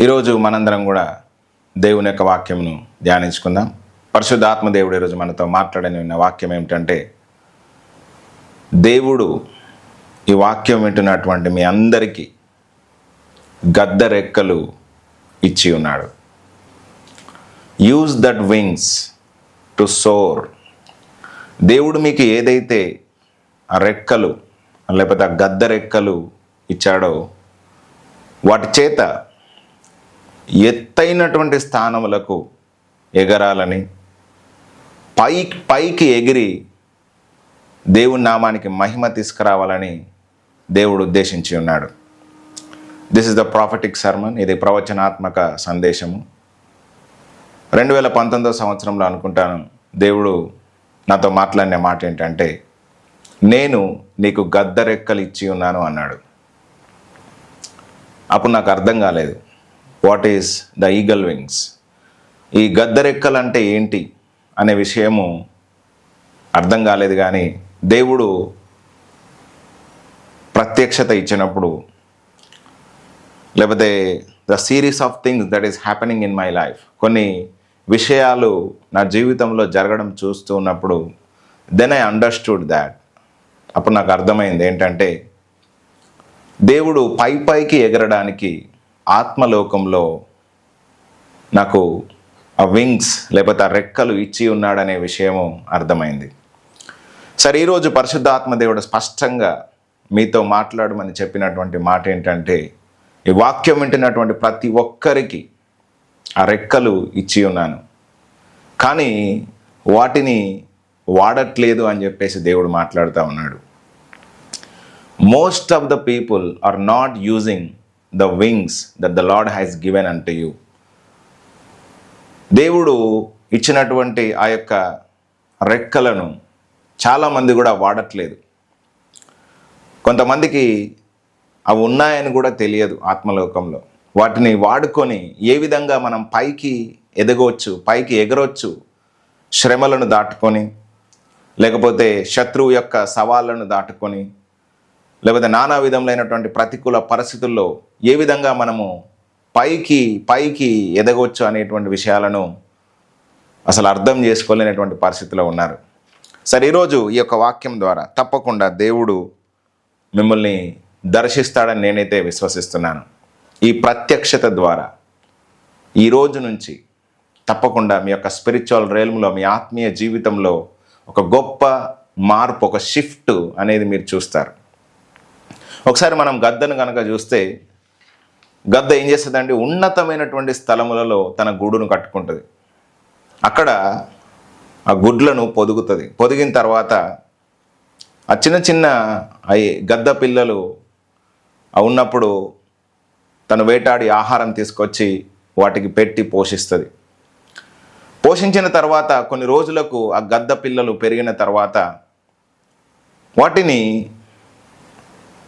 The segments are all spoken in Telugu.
ఈరోజు మనందరం కూడా దేవుని యొక్క వాక్యమును ధ్యానించుకుందాం. పరిశుద్ధాత్మ దేవుడు ఈరోజు మనతో మాట్లాడని ఉన్న వాక్యం ఏమిటంటే, దేవుడు ఈ వాక్యం వింటున్నటువంటి మీ అందరికీ గద్ద రెక్కలు ఇచ్చి ఉన్నాడు. Use that wings to soar. దేవుడు మీకు ఏదైతే ఆ రెక్కలు లేకపోతే ఆ గద్ద రెక్కలు ఇచ్చాడో వాటి చేత ఎత్తైనటువంటి స్థానములకు ఎగరాలని, పైకి ఎగిరి దేవుని నామానికి మహిమ తీసుకురావాలని దేవుడు ఉద్దేశించి ఉన్నాడు. This is the prophetic sermon. ఇది ప్రవచనాత్మక సందేశము. 2019 సంవత్సరంలో అనుకుంటాను దేవుడు నాతో మాట్లాడిన మాట ఏంటంటే, నేను నీకు గద్ద రెక్కలు ఇచ్చి ఉన్నాను అన్నాడు. అప్పుడు నాకు అర్థం కాలేదు, what is the eagle wings. ఈ గద్ద రెక్కలు అంటే ఏంటి అనే విషయము అర్థం కాలేదు. కానీ దేవుడు ప్రత్యక్షత ఇచ్చినప్పుడు, లేకపోతే the series of things that is happening in my life, కొన్ని విషయాలు నా జీవితంలో జరగడం చూస్తూ ఉన్నప్పుడు దెన్ ఐ అండర్స్టూడ్ దాట్. అప్పుడు నాకు అర్థమైంది ఏంటంటే, దేవుడు పైకి ఎగరడానికి ఆత్మలోకంలో నాకు ఆ వింగ్స్ లేకపోతే ఆ రెక్కలు ఇచ్చి ఉన్నాడనే విషయము అర్థమైంది. సరే, ఈరోజు పరిశుద్ధాత్మ దేవుడు స్పష్టంగా మీతో మాట్లాడమని చెప్పినటువంటి మాట ఏంటంటే, ఈ వాక్యం వింటున్నటువంటి ప్రతి ఒక్కరికి ఆ రెక్కలు ఇచ్చి ఉన్నాను, కానీ వాటిని వాడట్లేదు అని చెప్పేసి దేవుడు మాట్లాడుతూ ఉన్నాడు. Most of the people are not using the wings that the Lord has given unto you. దేవుడు ఇచ్చినటువంటి ఆ యొక్క రెక్కలను చాలామంది కూడా వాడట్లేదు. కొంతమందికి అవి ఉన్నాయని కూడా తెలియదు ఆత్మలోకంలో. వాటిని వాడుకొని ఏ విధంగా మనం పైకి ఎదగవచ్చు, పైకి ఎగరవచ్చు, శ్రమలను దాటుకొని, లేకపోతే శత్రువు యొక్క సవాళ్ళను దాటుకొని, లేకపోతే నానా విధములైనటువంటి ప్రతికూల పరిస్థితుల్లో ఏ విధంగా మనము పైకి ఎదగవచ్చు అనేటువంటి విషయాలను అసలు అర్థం చేసుకోలేనటువంటి పరిస్థితిలో ఉన్నారు. సరే, ఈరోజు ఈ యొక్క వాక్యం ద్వారా తప్పకుండా దేవుడు మిమ్మల్ని దర్శిస్తాడని నేనైతే విశ్వసిస్తున్నాను. ఈ ప్రత్యక్షత ద్వారా ఈ రోజు నుంచి తప్పకుండా మీ యొక్క స్పిరిచువల్ రేల్మ్లో, మీ ఆత్మీయ జీవితంలో ఒక గొప్ప మార్పు, ఒక షిఫ్ట్ అనేది మీరు చూస్తారు. ఒకసారి మనం గద్దను కనుక చూస్తే, గద్ద ఏం చేస్తుందండి, ఉన్నతమైనటువంటి స్థలములలో తన గూడును కట్టుకుంటుంది. అక్కడ ఆ గుడ్లను పొదుగుతుంది. పొదిగిన తర్వాత ఆ చిన్న గద్ద పిల్లలు ఉన్నప్పుడు తను వేటాడి ఆహారం తీసుకొచ్చి వాటికి పెట్టి పోషిస్తుంది. పోషించిన తర్వాత కొన్ని రోజులకు ఆ గద్ద పిల్లలు పెరిగిన తర్వాత వాటిని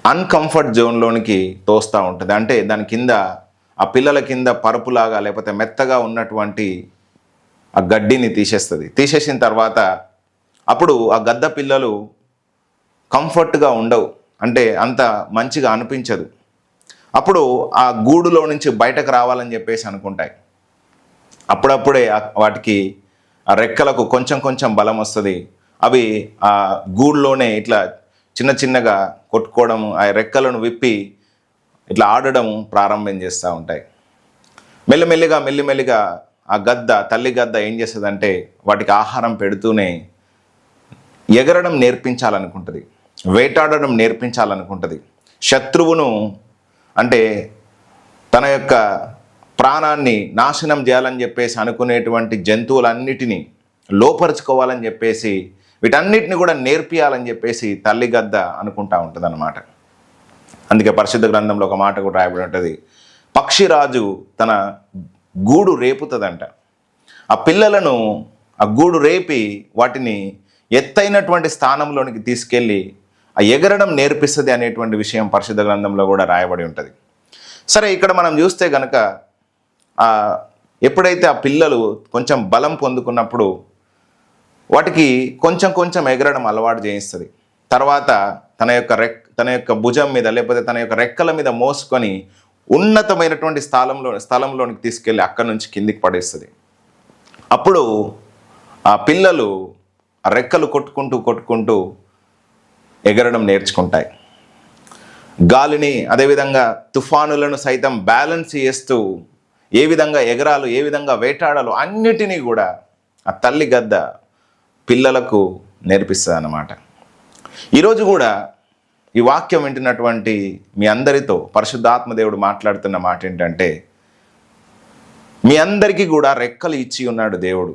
అన్కంఫర్ట్ జోన్లోనికి తోస్తూ ఉంటుంది. అంటే దాని కింద, ఆ పిల్లల కింద పరుపులాగా లేకపోతే మెత్తగా ఉన్నటువంటి ఆ గడ్డిని తీసేస్తుంది. తీసేసిన తర్వాత అప్పుడు ఆ గద్ద పిల్లలు కంఫర్ట్గా ఉండవు, అంటే అంత మంచిగా అనిపించదు. అప్పుడు ఆ గూడులో నుంచి బయటకు రావాలని చెప్పేసి అనుకుంటాయి. అప్పుడప్పుడే వాటికి ఆ రెక్కలకు కొంచెం బలం వస్తుంది. అవి ఆ గూడులోనే ఇట్లా చిన్నగా కొట్టుకోవడం, ఆ రెక్కలను విప్పి ఇట్లా ఆడడం ప్రారంభం చేస్తూ ఉంటాయి. మెల్లిమెల్లిగా ఆ తల్లి గద్ద ఏం చేస్తుందంటే, వాటికి ఆహారం పెడుతూనే ఎగరడం నేర్పించాలనుకుంటుంది, వేటాడడం నేర్పించాలనుకుంటుంది. శత్రువును, అంటే తన యొక్క ప్రాణాన్ని నాశనం చేయాలని చెప్పేసి అనుకునేటువంటి జంతువులన్నిటినీ లోపరుచుకోవాలని చెప్పేసి, వీటన్నిటిని కూడా నేర్పియాలని చెప్పేసి తల్లి గద్ద అనుకుంటా ఉంటుంది అన్నమాట. అందుకే పరిశుద్ధ గ్రంథంలో ఒక మాట కూడా రాయబడి ఉంటుంది, పక్షిరాజు తన గూడు రేపుతుందంట. ఆ పిల్లలను ఆ గూడు రేపి వాటిని ఎత్తైనటువంటి స్థానంలోనికి తీసుకెళ్ళి ఆ ఎగరడం నేర్పిస్తుంది అనేటువంటి విషయం పరిశుద్ధ గ్రంథంలో కూడా రాయబడి ఉంటుంది. సరే, ఇక్కడ మనం చూస్తే కనుక ఎప్పుడైతే ఆ పిల్లలు కొంచెం బలం పొందుకున్నప్పుడు వాటికి కొంచెం ఎగరడం అలవాటు చేయిస్తుంది. తర్వాత తన యొక్క భుజం మీద లేకపోతే తన యొక్క రెక్కల మీద మోసుకొని ఉన్నతమైనటువంటి స్థలంలోనికి తీసుకెళ్ళి అక్కడి నుంచి కిందికి పడేస్తుంది. అప్పుడు ఆ పిల్లలు ఆ రెక్కలు కొట్టుకుంటూ ఎగరడం నేర్చుకుంటాయి. గాలిని, అదేవిధంగా తుఫానులను సైతం బ్యాలెన్స్ చేస్తూ ఏ విధంగా ఎగరాలో, ఏ విధంగా వేటాడాలో అన్నిటినీ కూడా ఆ తల్లి గద్ద పిల్లలకు నేర్పిస్తుంది అన్నమాట. ఈరోజు కూడా ఈ వాక్యం వింటున్నటువంటి మీ అందరితో పరిశుద్ధాత్మ దేవుడు మాట్లాడుతున్న మాట ఏంటంటే, మీ అందరికీ కూడా రెక్కలు ఇచ్చి ఉన్నాడు దేవుడు.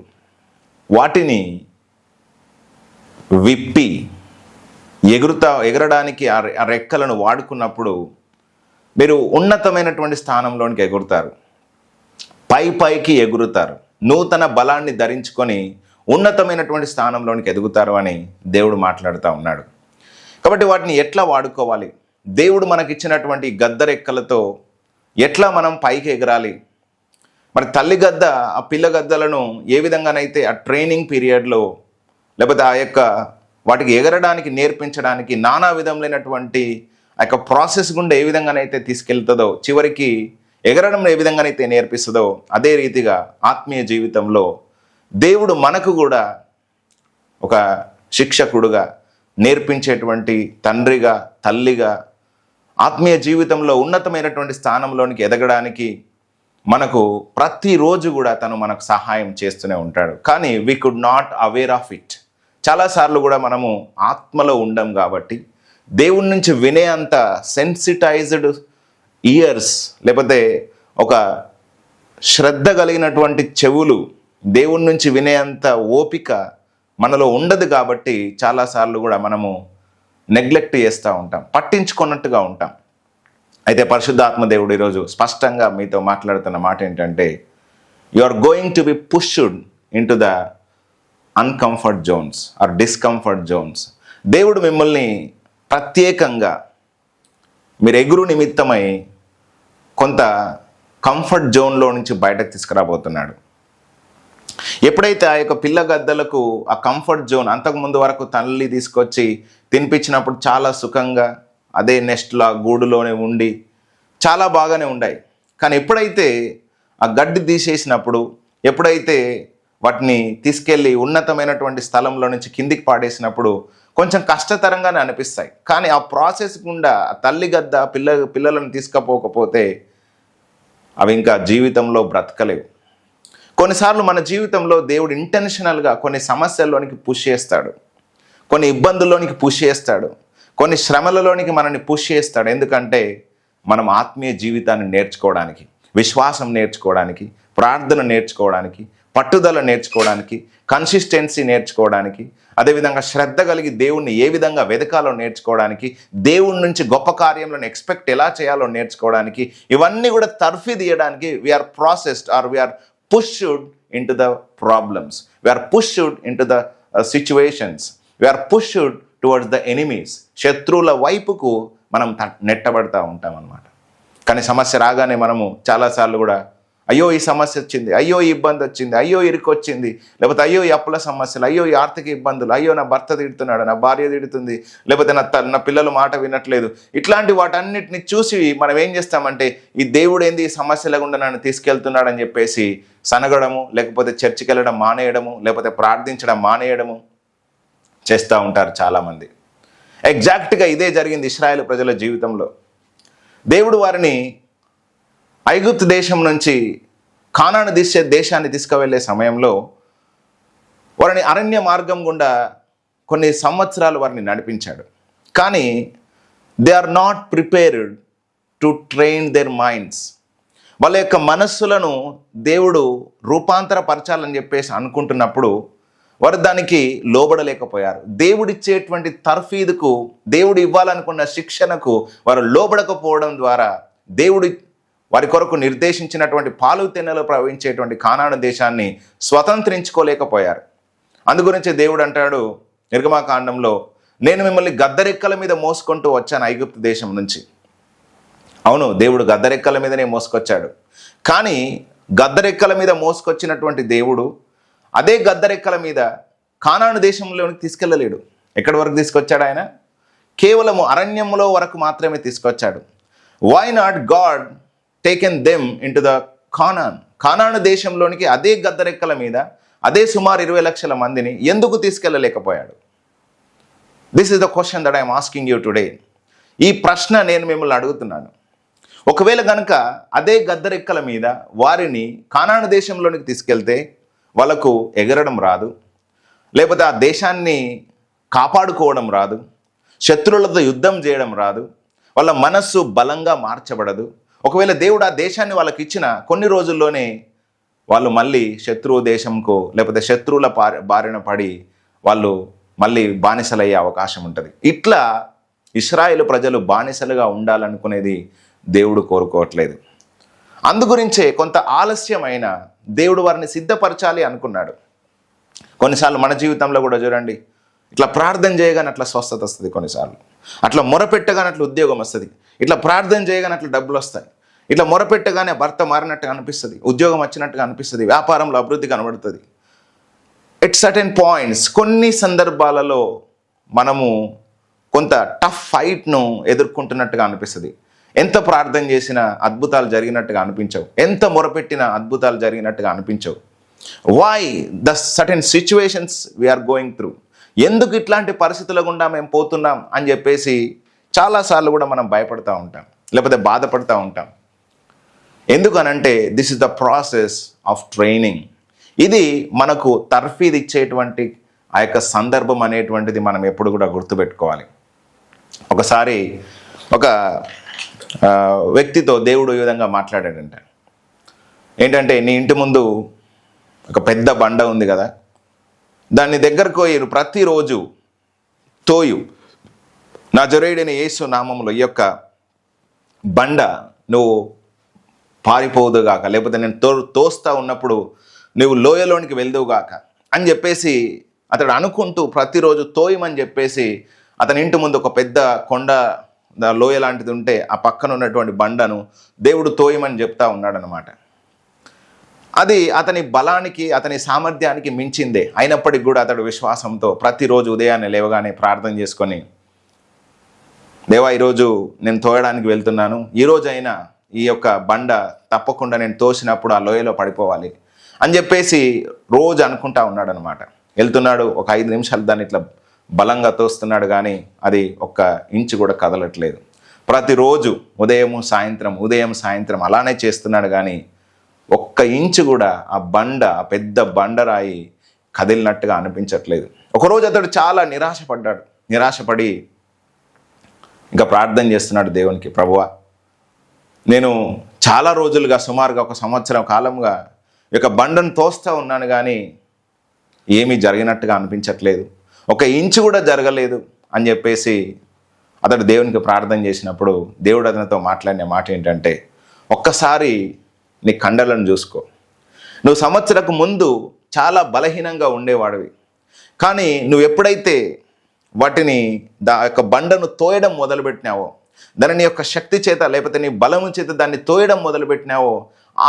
వాటిని విప్పి ఎగరడానికి ఆ రెక్కలను వాడుకున్నప్పుడు మీరు ఉన్నతమైనటువంటి స్థానంలోనికి ఎగురుతారు, పైకి ఎగురుతారు, నూతన బలాన్ని ధరించుకొని ఉన్నతమైనటువంటి స్థానంలోనికి ఎదుగుతారు అని దేవుడు మాట్లాడుతూ ఉన్నాడు. కాబట్టి వాటిని ఎట్లా వాడుకోవాలి, దేవుడు మనకిచ్చినటువంటి గద్ద రెక్కలతో ఎట్లా మనం పైకి ఎగరాలి, మరి తల్లి గద్ద ఆ పిల్ల గద్దలను ఏ విధంగానైతే ఆ ట్రైనింగ్ పీరియడ్లో లేకపోతే ఆ యొక్క వాటికి ఎగరడానికి నేర్పించడానికి నానా విధములైనటువంటి ఆ యొక్క ప్రాసెస్ గుండా ఏ విధంగానైతే తీసుకెళ్తుందో, చివరికి ఎగరడం ఏ విధంగానైతే నేర్పిస్తుందో, అదే రీతిగా ఆత్మీయ జీవితంలో దేవుడు మనకు కూడా ఒక శిక్షకుడుగా, నేర్పించేటువంటి తండ్రిగా, తల్లిగా, ఆత్మీయ జీవితంలో ఉన్నతమైనటువంటి స్థానంలోనికి ఎదగడానికి మనకు ప్రతిరోజు కూడా తను మనకు సహాయం చేస్తూనే ఉంటాడు. కానీ we could not aware of it. చాలాసార్లు కూడా మనము ఆత్మలో ఉండం కాబట్టి దేవుడి నుంచి వినే అంత సెన్సిటైజ్డ్ ఇయర్స్, లేకపోతే ఒక శ్రద్ధ కలిగినటువంటి చెవులు, దేవుడి నుంచి వినే అంత ఓపిక మనలో ఉండదు. కాబట్టి చాలాసార్లు కూడా మనము నెగ్లెక్ట్ చేస్తూ ఉంటాం, పట్టించుకున్నట్టుగా ఉంటాం. అయితే పరిశుద్ధాత్మ దేవుడు ఈరోజు స్పష్టంగా మీతో మాట్లాడుతున్న మాట ఏంటంటే, you are going to be pushed in to the uncomfort zones or discomfort zones. దేవుడు మిమ్మల్ని ప్రత్యేకంగా మీరు ఎగురు నిమిత్తమై కొంత కంఫర్ట్ జోన్లో నుంచి బయటకు తీసుకురాబోతున్నాడు. ఎప్పుడైతే ఆ యొక్క పిల్ల గద్దలకు ఆ కంఫర్ట్ జోన్, అంతకుముందు వరకు తల్లి తీసుకొచ్చి తినిపించినప్పుడు చాలా సుఖంగా అదే నెస్ట్లా గూడులోనే ఉండి చాలా బాగానే ఉన్నాయి. కానీ ఎప్పుడైతే ఆ గడ్డి తీసేసినప్పుడు, ఎప్పుడైతే వాటిని తీసుకెళ్ళి ఉన్నతమైనటువంటి స్థలంలో నుంచి కిందికి పాడేసినప్పుడు కొంచెం కష్టతరంగానే అనిపిస్తాయి. కానీ ఆ ప్రాసెస్ గుండా తల్లి గద్ద పిల్లలను తీసుకుపోకపోతే అవి ఇంకా జీవితంలో బ్రతకలేవు. కొన్నిసార్లు మన జీవితంలో దేవుడు ఇంటెన్షనల్గా కొన్ని సమస్యల్లోనికి పుష్ చేస్తాడు, కొన్ని ఇబ్బందుల్లోనికి పుష్ చేస్తాడు, కొన్ని శ్రమలలోనికి మనల్ని పుష్ చేస్తాడు. ఎందుకంటే మనం ఆత్మీయ జీవితాన్ని నేర్చుకోవడానికి, విశ్వాసం నేర్చుకోవడానికి, ప్రార్థన నేర్చుకోవడానికి, పట్టుదల నేర్చుకోవడానికి, కన్సిస్టెన్సీ నేర్చుకోవడానికి, అదేవిధంగా శ్రద్ధ కలిగి దేవుణ్ణి ఏ విధంగా వెతకాలో నేర్చుకోవడానికి, దేవుడి నుంచి గొప్ప కార్యంలో ఎక్స్పెక్ట్ ఎలా చేయాలో నేర్చుకోవడానికి, ఇవన్నీ కూడా తర్ఫీ తీయడానికి we are processed or we are pushed in to the problems, we are pushed in to the situations, we are pushed towards the enemies. శత్రువుల వైపుకు మనం నెట్టబడతా ఉంటాం అన్నమాట. కానీ సమస్య రాగానే మనము చాలాసార్లు కూడా అయ్యో ఈ సమస్య వచ్చింది, అయ్యో ఈ ఇబ్బంది వచ్చింది, అయ్యో ఇరుకు వచ్చింది, లేకపోతే అయ్యో ఈ అప్పుల సమస్యలు, అయ్యో ఈ ఆర్థిక ఇబ్బందులు, అయ్యో నా భర్త తిడుతున్నాడు, నా భార్య తిడుతుంది, లేకపోతే నా పిల్లలు మాట వినట్లేదు. ఇట్లాంటి వాటన్నిటిని చూసి మనం ఏం చేస్తామంటే, ఈ దేవుడు ఏంది ఈ సమస్యల గుండా నన్ను తీసుకెళ్తున్నాడని చెప్పేసి సనగడము, లేకపోతే చర్చికి వెళ్ళడం మానేయడము, లేకపోతే ప్రార్థించడం మానేయడము చేస్తూ ఉంటారు చాలామంది. ఎగ్జాక్ట్గా ఇదే జరిగింది ఇశ్రాయేలు ప్రజల జీవితంలో. దేవుడు వారిని ఐగుప్తు దేశం నుంచి కానాను దేశాన్ని తీసుకువెళ్ళే సమయంలో వారిని అరణ్య మార్గం గుండా కొన్ని సంవత్సరాలు వారిని నడిపించాడు. కానీ they are not prepared to train their minds. వాళ్ళ యొక్క మనస్సులను దేవుడు రూపాంతరపరచాలని చెప్పేసి అనుకుంటున్నప్పుడు వారు దానికి లోబడలేకపోయారు. దేవుడిచ్చేటువంటి తర్ఫీదుకు, దేవుడు ఇవ్వాలనుకున్న శిక్షణకు వారు లోబడకపోవడం ద్వారా దేవుడి వారి కొరకు నిర్దేశించినటువంటి పాలు తెన్నెలు ప్రవహించేటువంటి కానాను దేశాన్ని స్వతంత్రించుకోలేకపోయారు. అందుగురించి దేవుడు అంటాడు నిర్గమాకాండంలో, నేను మిమ్మల్ని గద్దరెక్కల మీద మోసుకుంటూ వచ్చాను ఐగుప్తు దేశం నుంచి. అవును, దేవుడు గద్దరెక్కల మీదనే మోసుకొచ్చాడు. కానీ గద్దరెక్కల మీద మోసుకొచ్చినటువంటి దేవుడు అదే గద్దరెక్కల మీద కానాను దేశంలోనికి తీసుకెళ్ళలేడు. ఎక్కడి వరకు తీసుకొచ్చాడు ఆయన? కేవలము అరణ్యంలో వరకు మాత్రమే తీసుకొచ్చాడు. Why not God taken them in to the Canaan దేశంలోనికి అదే గద్దరెక్కల మీద అదే సుమారు 20 లక్షల మందిని ఎందుకు తీసుకెళ్ళలేకపోయాడు? This is the question that I'm asking you today. ఈ ప్రశ్న నేను మిమ్మల్ని అడుగుతున్నాను. ఒకవేళ కనుక అదే గద్దరెక్కల మీద వారిని కానాను దేశంలోనికి తీసుకెళ్తే వాళ్ళకు ఎగరడం రాదు, లేకపోతే ఆ దేశాన్ని కాపాడుకోవడం రాదు, శత్రువులతో యుద్ధం చేయడం రాదు, వాళ్ళ మనస్సు బలంగా మార్చబడదు. ఒకవేళ దేవుడు ఆ దేశాన్ని వాళ్ళకి ఇచ్చిన కొన్ని రోజుల్లోనే వాళ్ళు మళ్ళీ శత్రువు దేశంకు లేకపోతే శత్రువుల బారిన పడి వాళ్ళు మళ్ళీ బానిసలయ్యే అవకాశం ఉంటుంది. ఇట్లా ఇశ్రాయేలు ప్రజలు బానిసలుగా ఉండాలనుకునేది దేవుడు కోరుకోవట్లేదు. అందుగురించే కొంత ఆలస్యమైన దేవుడు వారిని సిద్ధపరచాలి అనుకున్నాడు. కొన్నిసార్లు మన జీవితంలో కూడా చూడండి, ఇట్లా ప్రార్థన చేయగానే అట్లా స్వస్థత వస్తుంది, కొన్నిసార్లు అట్లా మొరపెట్టగానే అట్లా ఉద్యోగం వస్తుంది, ఇట్లా ప్రార్థన చేయగానే అట్లా డబ్బులు వస్తాయి, ఇట్లా మొరపెట్టగానే భర్త మారినట్టుగా అనిపిస్తుంది, ఉద్యోగం వచ్చినట్టుగా అనిపిస్తుంది, వ్యాపారంలో అభివృద్ధి కనబడుతుంది. ఎట్ సర్టెన్ పాయింట్స్ కొన్ని సందర్భాలలో మనము కొంత టఫ్ ఫైట్ను ఎదుర్కొంటున్నట్టుగా అనిపిస్తుంది. ఎంత ప్రార్థన చేసినా అద్భుతాలు జరిగినట్టుగా అనిపించవు, ఎంత మొరపెట్టినా అద్భుతాలు జరిగినట్టుగా అనిపించవు. Why the certain situations we are going through, ఎందుకు ఇట్లాంటి పరిస్థితుల గుండా మేము పోతున్నాం అని చెప్పేసి చాలాసార్లు కూడా మనం భయపడుతూ ఉంటాం, లేకపోతే బాధపడుతూ ఉంటాం. ఎందుకనంటే this is the process of training. ఇది మనకు తర్ఫీదు ఇచ్చేటువంటి ఆ యొక్క సందర్భం అనేటువంటిది మనం ఎప్పుడు కూడా గుర్తుపెట్టుకోవాలి. ఒకసారి ఒక వ్యక్తితో దేవుడు ఈ విధంగా మాట్లాడాడంట. ఏంటంటే, నీ ఇంటి ముందు ఒక పెద్ద బండ ఉంది కదా, దాన్ని దగ్గరకు పోయి ప్రతిరోజు తోయు, నజరేయుడైన యేసు నామములో ఈ యొక్క బండ నువ్వు పారిపోదుగాక, లేకపోతే నేను తోస్తా ఉన్నప్పుడు నువ్వు లోయలోనికి వెళ్దువుగాక అని చెప్పేసి అతడు అనుకుంటూ ప్రతిరోజు తోయమని చెప్పేసి అతని ఇంటి ముందు ఒక పెద్ద కొండ లోయ లాంటిది ఉంటే ఆ పక్కన ఉన్నటువంటి బండను దేవుడు తోయమని చెప్తా ఉన్నాడనమాట. అది అతని బలానికి అతని సామర్థ్యానికి మించిందే. అయినప్పటికీ కూడా అతడు విశ్వాసంతో ప్రతిరోజు ఉదయాన్నే లేవగానే ప్రార్థన చేసుకొని, దేవా ఈరోజు నేను తోయడానికి వెళ్తున్నాను, ఈరోజైనా ఈ యొక్క బండ తప్పకుండా నేను తోసినప్పుడు ఆ లోయలో పడిపోవాలి అని చెప్పేసి రోజు అనుకుంటా ఉన్నాడు అనమాట. వెళ్తున్నాడు, ఒక 5 నిమిషాలు దాన్ని ఇట్లా బలంగా తోస్తున్నాడు, కానీ అది ఒక్క ఇంచు కూడా కదలట్లేదు. ప్రతిరోజు ఉదయం సాయంత్రం అలానే చేస్తున్నాడు, కానీ ఒక్క ఇంచు కూడా ఆ పెద్ద బండరాయి కదిలినట్టుగా అనిపించట్లేదు. ఒకరోజు అతడు చాలా నిరాశపడి ఇంకా ప్రార్థన చేస్తున్నాడు దేవునికి, ప్రభువా నేను చాలా రోజులుగా సుమారుగా 1 సంవత్సరం కాలంగా ఈ యొక్క బండను తోస్తూ ఉన్నాను, కానీ ఏమీ జరిగినట్టుగా అనిపించట్లేదు, 1 ఇంచు కూడా జరగలేదు అని చెప్పేసి అతడు దేవునికి ప్రార్థన చేసినప్పుడు దేవుడు అతనితో మాట్లాడిన మాట ఏంటంటే, ఒక్కసారి నీ కండలను చూసుకో. నువ్వు సంవత్సరకు ముందు చాలా బలహీనంగా ఉండేవాడివి, కానీ నువ్వు ఎప్పుడైతే వాటిని యొక్క బండను తోయడం మొదలుపెట్టినావో, దాని నీ యొక్క శక్తి చేత లేకపోతే నీ బలము చేత దాన్ని తోయడం మొదలుపెట్టినావో,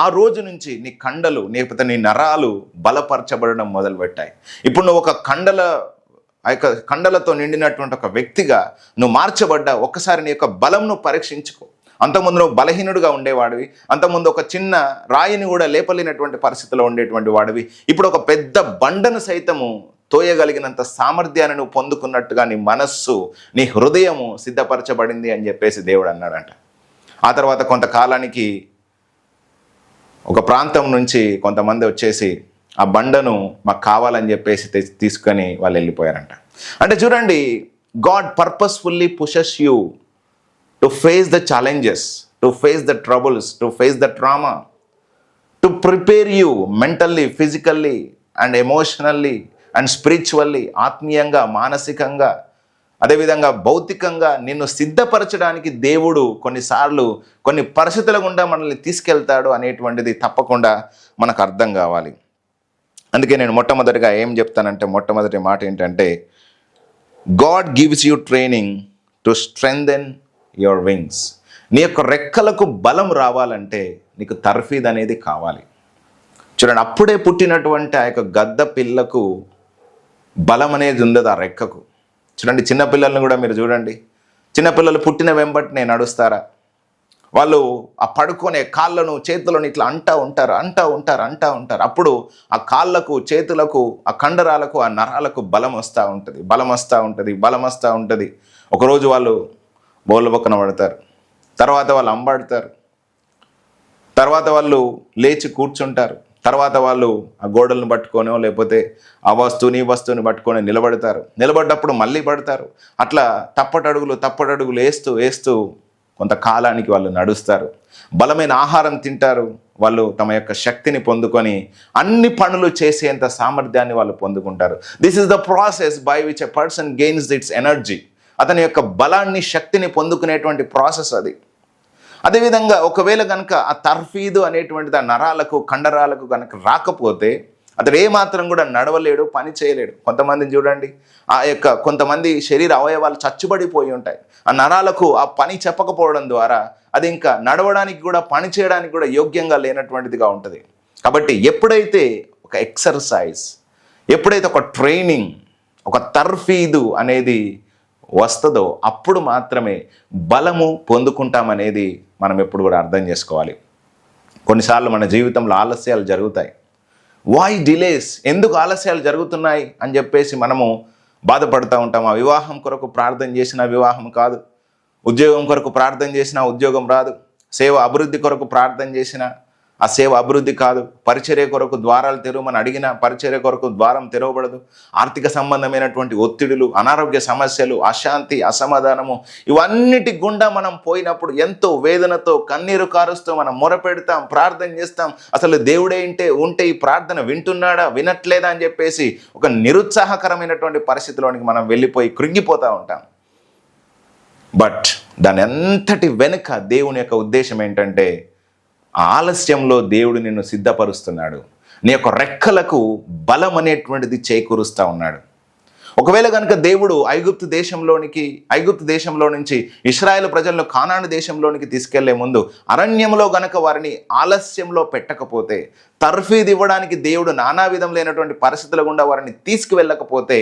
ఆ రోజు నుంచి నీ కండలు లేకపోతే నీ నరాలు బలపరచబడడం మొదలుపెట్టాయి. ఇప్పుడు నువ్వు ఆ యొక్క కండలతో నిండినటువంటి ఒక వ్యక్తిగా నువ్వు మార్చబడ్డా. ఒక్కసారి నీ యొక్క బలంను పరీక్షించుకో. అంతకుముందు నువ్వు బలహీనుడిగా ఉండేవాడివి, అంతకుముందు ఒక చిన్న రాయిని కూడా లేపలేనటువంటి పరిస్థితిలో ఉండేటువంటి వాడివి, ఇప్పుడు ఒక పెద్ద బండను సైతము తోయగలిగినంత సామర్థ్యాన్ని నువ్వు పొందుకున్నట్టుగా నీ మనస్సు, నీ హృదయము సిద్ధపరచబడింది అని చెప్పేసి దేవుడు అన్నాడంట. ఆ తర్వాత కొంతకాలానికి ఒక ప్రాంతం నుంచి కొంతమంది వచ్చేసి ఆ బండను మాకు కావాలని చెప్పేసి తీసుకొని వాళ్ళు వెళ్ళిపోయారంట. అంటే చూడండి, God purposefully pushes you to face the challenges, to face the troubles, to face the trauma, to prepare you mentally, physically and emotionally and spiritually, ఆత్మీయంగా, మానసికంగా, అదేవిధంగా భౌతికంగా నిన్ను సిద్ధపరచడానికి దేవుడు కొన్నిసార్లు కొన్ని పరిస్థితుల గుండా మనల్ని తీసుకెళ్తాడు అనేటువంటిది తప్పకుండా మనకు అర్థం కావాలి. అందుకే నేను మొట్టమొదటిగా ఏం చెప్తానంటే, మొట్టమొదటి మాట ఏంటంటే, God gives you training to strengthen your wings. నీ యొక్క రెక్కలకు బలం రావాలంటే నీకు తర్ఫీద్ అనేది కావాలి. చూడండి, అప్పుడే పుట్టినటువంటి ఆ యొక్క గద్ద పిల్లకు బలం అనేది ఉండదు ఆ రెక్కకు. చూడండి, చిన్నపిల్లలను కూడా మీరు చూడండి, చిన్నపిల్లలు పుట్టిన వెంబటనే నడుస్తారా? వాళ్ళు ఆ పడుకునే కాళ్ళను చేతులను ఇట్లా అంటూ ఉంటారు. అప్పుడు ఆ కాళ్ళకు చేతులకు ఆ కండరాలకు ఆ నరాలకు బలం వస్తూ ఉంటుంది. ఒకరోజు వాళ్ళు బోళ్ళ పక్కన పడతారు, తర్వాత వాళ్ళు అంబాడతారు, తర్వాత వాళ్ళు లేచి కూర్చుంటారు, తర్వాత వాళ్ళు ఆ గోడలను పట్టుకొనో లేకపోతే ఆ వస్తువుని పట్టుకొని నిలబడ్డప్పుడు మళ్ళీ పడతారు. అట్లా తప్పటడుగులు వేస్తూ కొంతకాలానికి వాళ్ళు నడుస్తారు. బలమైన ఆహారం తింటారు. వాళ్ళు తమ యొక్క శక్తిని పొందుకొని అన్ని పనులు చేసేంత సామర్థ్యాన్ని వాళ్ళు పొందుకుంటారు. This is the process by which a person gains it's energy. అతని యొక్క బలాన్ని, శక్తిని పొందుకునేటువంటి ప్రాసెస్ అది. అదేవిధంగా ఒకవేళ కనుక ఆ తర్ఫీదు అనేటువంటిది ఆ నరాలకు, కండరాలకు కనుక రాకపోతే అతడు ఏమాత్రం కూడా నడవలేడు, పని చేయలేడు. కొంతమందిని చూడండి, కొంతమంది శరీర అవయవాలు చచ్చుబడిపోయి ఉంటాయి. ఆ నరాలకు ఆ పని చెప్పకపోవడం ద్వారా అది ఇంకా నడవడానికి కూడా, పని చేయడానికి కూడా యోగ్యంగా లేనటువంటిదిగా ఉంటుంది. కాబట్టి ఎప్పుడైతే ఒక ఎక్సర్సైజ్, ఎప్పుడైతే ఒక ట్రైనింగ్, ఒక తర్ఫీదు అనేది వస్తుందో అప్పుడు మాత్రమే బలము పొందుకుంటామనేది మనం ఎప్పుడు కూడా అర్థం చేసుకోవాలి. కొన్నిసార్లు మన జీవితంలో ఆలస్యాలు జరుగుతాయి. వై డిలేస్, ఎందుకు ఆలస్యాలు జరుగుతున్నాయి అని చెప్పేసి మనము బాధపడుతూ ఉంటాం. ఆ వివాహం కొరకు ప్రార్థన చేసిన వివాహం కాదు, ఉద్యోగం కొరకు ప్రార్థన చేసిన ఉద్యోగం రాదు, సేవ అభివృద్ధి కొరకు ప్రార్థన చేసిన ఆ సేవ అభివృద్ధి కాదు, పరిచర్య కొరకు ద్వారాలు తెరవమని అడిగిన పరిచర్య కొరకు ద్వారం తెరవబడదు, ఆర్థిక సంబంధమైనటువంటి ఒత్తిడులు, అనారోగ్య సమస్యలు, అశాంతి, అసమాధానము, ఇవన్నిటి గుండా మనం పోయినప్పుడు ఎంతో వేదనతో, కన్నీరు కారుస్తూ మనం మొరపెడతాం, ప్రార్థన చేస్తాం. అసలు దేవుడే ఉంటే ఈ ప్రార్థన వింటున్నాడా, వినట్లేదా అని చెప్పేసి ఒక నిరుత్సాహకరమైనటువంటి పరిస్థితిలోనికి మనం వెళ్ళిపోయి కృంగిపోతూ ఉంటాం. బట్ దాని అంతటి వెనుక దేవుని యొక్క ఉద్దేశం ఏంటంటే, ఆ ఆలస్యంలో దేవుడు నిన్ను సిద్ధపరుస్తున్నాడు, నీ యొక్క రెక్కలకు బలం అనేటువంటిది చేకూరుస్తూ ఉన్నాడు. ఒకవేళ కనుక దేవుడు ఐగుప్తు దేశంలో నుంచి ఇశ్రాయేలు ప్రజలను కానాను దేశంలోనికి తీసుకెళ్లే ముందు అరణ్యంలో గనక వారిని ఆలస్యంలో పెట్టకపోతే, తర్ఫీదు ఇవ్వడానికి దేవుడు నానా విధం లేనటువంటి పరిస్థితుల గుండా వారిని తీసుకువెళ్ళకపోతే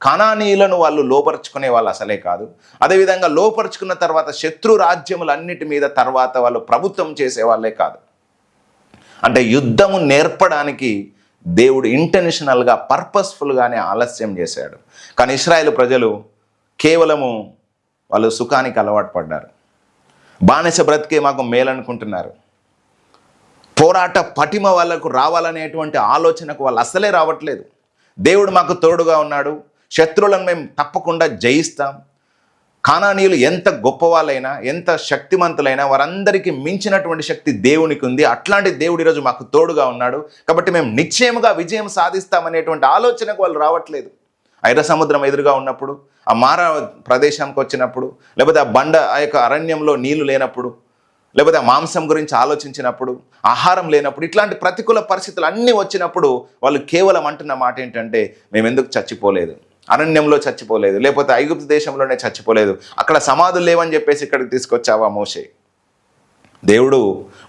కానానీయులను వాళ్ళు లోపరుచుకునే వాళ్ళు అసలే కాదు. అదేవిధంగా లోపరుచుకున్న తర్వాత శత్రు రాజ్యములన్నిటి మీద తర్వాత వాళ్ళు ప్రభుత్వం చేసే వాళ్ళే కాదు. అంటే యుద్ధము నేర్పడానికి దేవుడు ఇంటెన్షనల్గా, పర్పస్ఫుల్గానే ఆలస్యం చేశాడు. కానీ ఇశ్రాయేలు ప్రజలు కేవలము వాళ్ళు సుఖానికి అలవాటు పడ్డారు. బానిస బ్రతికే మాకు మేలనుకుంటున్నారు. పోరాట పటిమ వాళ్ళకు రావాలనేటువంటి ఆలోచనకు వాళ్ళు అసలే రావట్లేదు. దేవుడు మాకు తోడుగా ఉన్నాడు, శత్రువులను మేము తప్పకుండా జయిస్తాం, కానానీయులు ఎంత గొప్పవాళ్ళైనా, ఎంత శక్తిమంతులైనా వారందరికీ మించినటువంటి శక్తి దేవునికి ఉంది, అట్లాంటి దేవుడు ఈరోజు మాకు తోడుగా ఉన్నాడు, కాబట్టి మేము నిశ్చయముగా విజయం సాధిస్తామనేటువంటి ఆలోచనకు వాళ్ళు రావట్లేదు. ఐర సముద్రం ఎదురుగా ఉన్నప్పుడు, ఆ మారా ప్రదేశానికి వచ్చినప్పుడు, లేకపోతే ఆ యొక్క అరణ్యంలో నీళ్లు లేనప్పుడు, లేకపోతే ఆ మాంసం గురించి ఆలోచించినప్పుడు, ఆహారం లేనప్పుడు, ఇట్లాంటి ప్రతికూల పరిస్థితులు అన్నీ వచ్చినప్పుడు వాళ్ళు కేవలం అంటున్న మాట ఏంటంటే, మేము ఎందుకు చచ్చిపోలేదు, అరణ్యంలో చచ్చిపోలేదు, లేకపోతే ఐగుప్తు దేశంలోనే చచ్చిపోలేదు, అక్కడ సమాధులు లేవని చెప్పేసి ఇక్కడికి తీసుకొచ్చావా మోషే. దేవుడు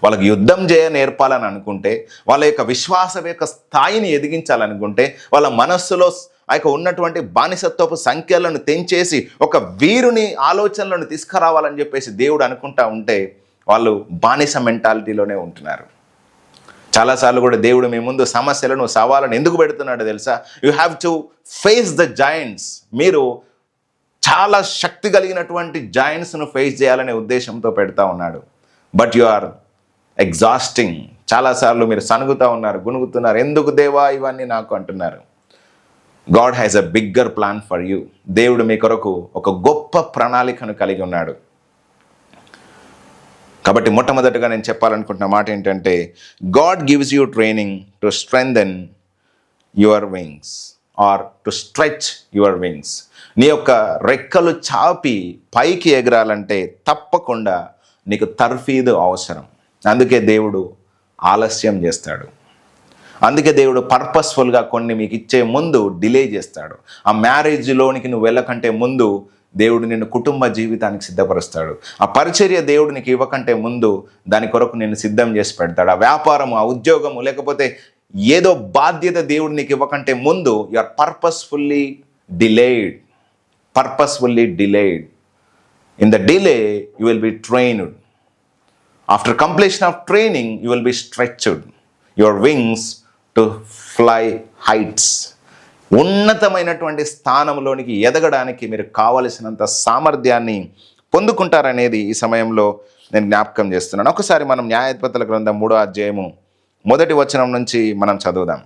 వాళ్ళకి యుద్ధం నేర్పాలని అనుకుంటే, వాళ్ళ యొక్క విశ్వాసం యొక్క స్థాయిని ఎదిగించాలనుకుంటే, వాళ్ళ మనస్సులో ఆ యొక్క ఉన్నటువంటి బానిసత్వపు సంఖ్యలను తెంచేసి ఒక వీరుని ఆలోచనలను తీసుకురావాలని చెప్పేసి దేవుడు అనుకుంటా ఉంటే వాళ్ళు బానిస మెంటాలిటీలోనే ఉంటున్నారు. చాలాసార్లు కూడా దేవుడు మీ ముందు సమస్యలను, సవాళ్ళను ఎందుకు పెడుతున్నాడో తెలుసా? You have to face the joints. మీరు చాలా శక్తి కలిగినటువంటి జాయింట్స్ను ఫేస్ చేయాలనే ఉద్దేశంతో పెడతా ఉన్నాడు. But you are exhausting. చాలాసార్లు మీరు సనుగుతూ ఉన్నారు, గునుగుతున్నారు, ఎందుకు దేవా ఇవన్నీ నాకు అంటున్నారు. God has a bigger plan for you. దేవుడు మీ కొరకు ఒక గొప్ప ప్రణాళికను కలిగి ఉన్నాడు. కాబట్టి మొట్టమొదటిగా నేను చెప్పాలనుకుంటున్న మాట ఏంటంటే, God gives you training to strengthen your wings or to stretch your wings. నీ యొక్క రెక్కలు చాపి పైకి ఎగరాలంటే తప్పకుండా నీకు తర్ఫీదు అవసరం. అందుకే దేవుడు ఆలస్యం చేస్తాడు. అందుకే దేవుడు పర్పస్ఫుల్గా కొన్ని మీకు ఇచ్చే ముందు డిలే చేస్తాడు. ఆ మ్యారేజ్లోనికి నువ్వు వెళ్ళకంటే ముందు దేవుడు నిన్ను కుటుంబ జీవితానికి సిద్ధపరుస్తాడు. ఆ పరిచర్య దేవుడు నీకు ఇవ్వకంటే ముందు దాని కొరకు నిన్ను సిద్ధం చేసి పెడతాడు. ఆ వ్యాపారము, ఆ ఉద్యోగము, లేకపోతే ఏదో బాధ్యత దేవుడు నీకు ఇవ్వకంటే ముందు you are purposefully delayed. In the delay you will be trained. After completion of training you will be stretched your wings to fly heights. ఉన్నతమైనటువంటి స్థానంలోనికి ఎదగడానికి మీరు కావలసినంత సామర్థ్యాన్ని పొందుకుంటారనేది ఈ సమయంలో నేను జ్ఞాపకం చేస్తున్నాను. ఒకసారి మనం న్యాయాధిపతుల గ్రంథం 3వ అధ్యాయము 1వ వచనం నుంచి మనం చదువుదాం.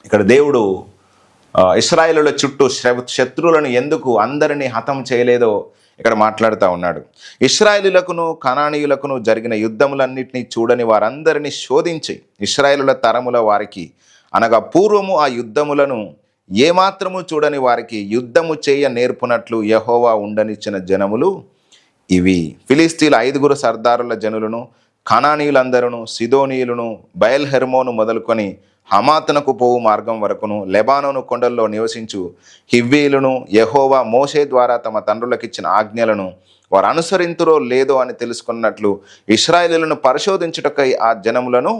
ఇక్కడ దేవుడు ఇశ్రాయేలుల చుట్టూ శత్రువులను ఎందుకు అందరినీ హతం చేయలేదో ఇక్కడ మాట్లాడుతూ ఉన్నాడు. ఇశ్రాయేలులకును కనానీయులకును జరిగిన యుద్ధములన్నింటినీ చూడని వారందరినీ శోధించి ఇశ్రాయేలుల తరముల వారికి అనగా పూర్వము ఆ యుద్ధములను ఏమాత్రము చూడని వారికి యుద్ధము చేయ నేర్పునట్లు యెహోవా ఉండనిచ్చిన జనములు ఇవి. ఫిలిస్తీన్ల 5 సర్దారుల జనులను, కనానీయులందరూ, సిదోనీయులను, బయల్ హెర్మోను మొదలుకొని హమాతునకు పోవు మార్గం వరకును, లెబానోను కొండల్లో నివసించు హివ్వీలను యెహోవా మోషే ద్వారా తమ తండ్రులకు ఇచ్చిన ఆజ్ఞలను వారు అనుసరింతురో లేదో అని తెలుసుకున్నట్లు ఇశ్రాయేలులను పరిశోధించుటకై ఆ జనములను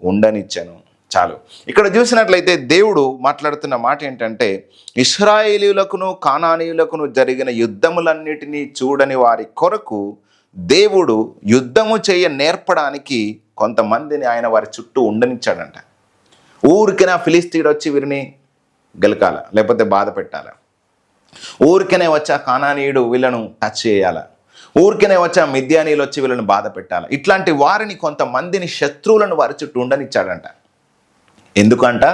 ఉండనిచ్చెను. చాలు. ఇక్కడ చూసినట్లయితే దేవుడు మాట్లాడుతున్న మాట ఏంటంటే, ఇశ్రాయేలీయులకును కానానీయులకును జరిగిన యుద్ధములన్నిటినీ చూడని వారి కొరకు దేవుడు యుద్ధము చేయ నేర్పడానికి కొంతమందిని ఆయన వారి చుట్టూ ఉండనిచ్చాడంట. ఊరికనే ఫిలిస్తీయుడు వచ్చి వీరిని గెలకాల, లేకపోతే బాధ పెట్టాల. ఊరికనే వచ్చా కానానీయుడు వీళ్ళను టచ్ చేయాల. ఊరికనే వచ్చా మిద్యానీయులు వచ్చి వీళ్ళని బాధ పెట్టాల. ఇట్లాంటి వారిని కొంతమందిని శత్రువులను వారి చుట్టూ ఉండనిచ్చాడంట. ఎందుకంట?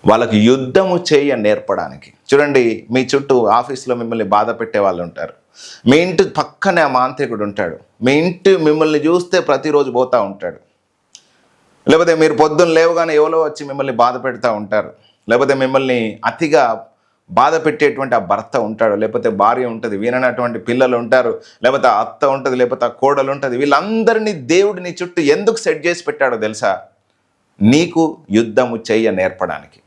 వాళ్ళకి యుద్ధము చేయ నేర్పడానికి. చూడండి, మీ చుట్టూ ఆఫీస్లో మిమ్మల్ని బాధ పెట్టే వాళ్ళు ఉంటారు. మీ ఇంటి పక్కనే ఆ మాంత్రికుడు ఉంటాడు. మీ ఇంటి మిమ్మల్ని చూస్తే ప్రతిరోజు పోతూ ఉంటాడు. లేకపోతే మీరు పొద్దున్న లేవగానే ఎవరో వచ్చి మిమ్మల్ని బాధ పెడతా ఉంటారు. లేకపోతే మిమ్మల్ని అతిగా బాధ పెట్టేటువంటి ఆ భర్త ఉంటాడు, లేకపోతే భార్య ఉంటుంది, విననటువంటి పిల్లలు ఉంటారు, లేకపోతే అత్త ఉంటుంది, లేకపోతే ఆ కోడలు ఉంటుంది. వీళ్ళందరినీ దేవుడు నీ చుట్టూ ఎందుకు సెట్ చేసి పెట్టాడో తెలుసా? నీకు యుద్ధము చేయ నేర్పడానికి,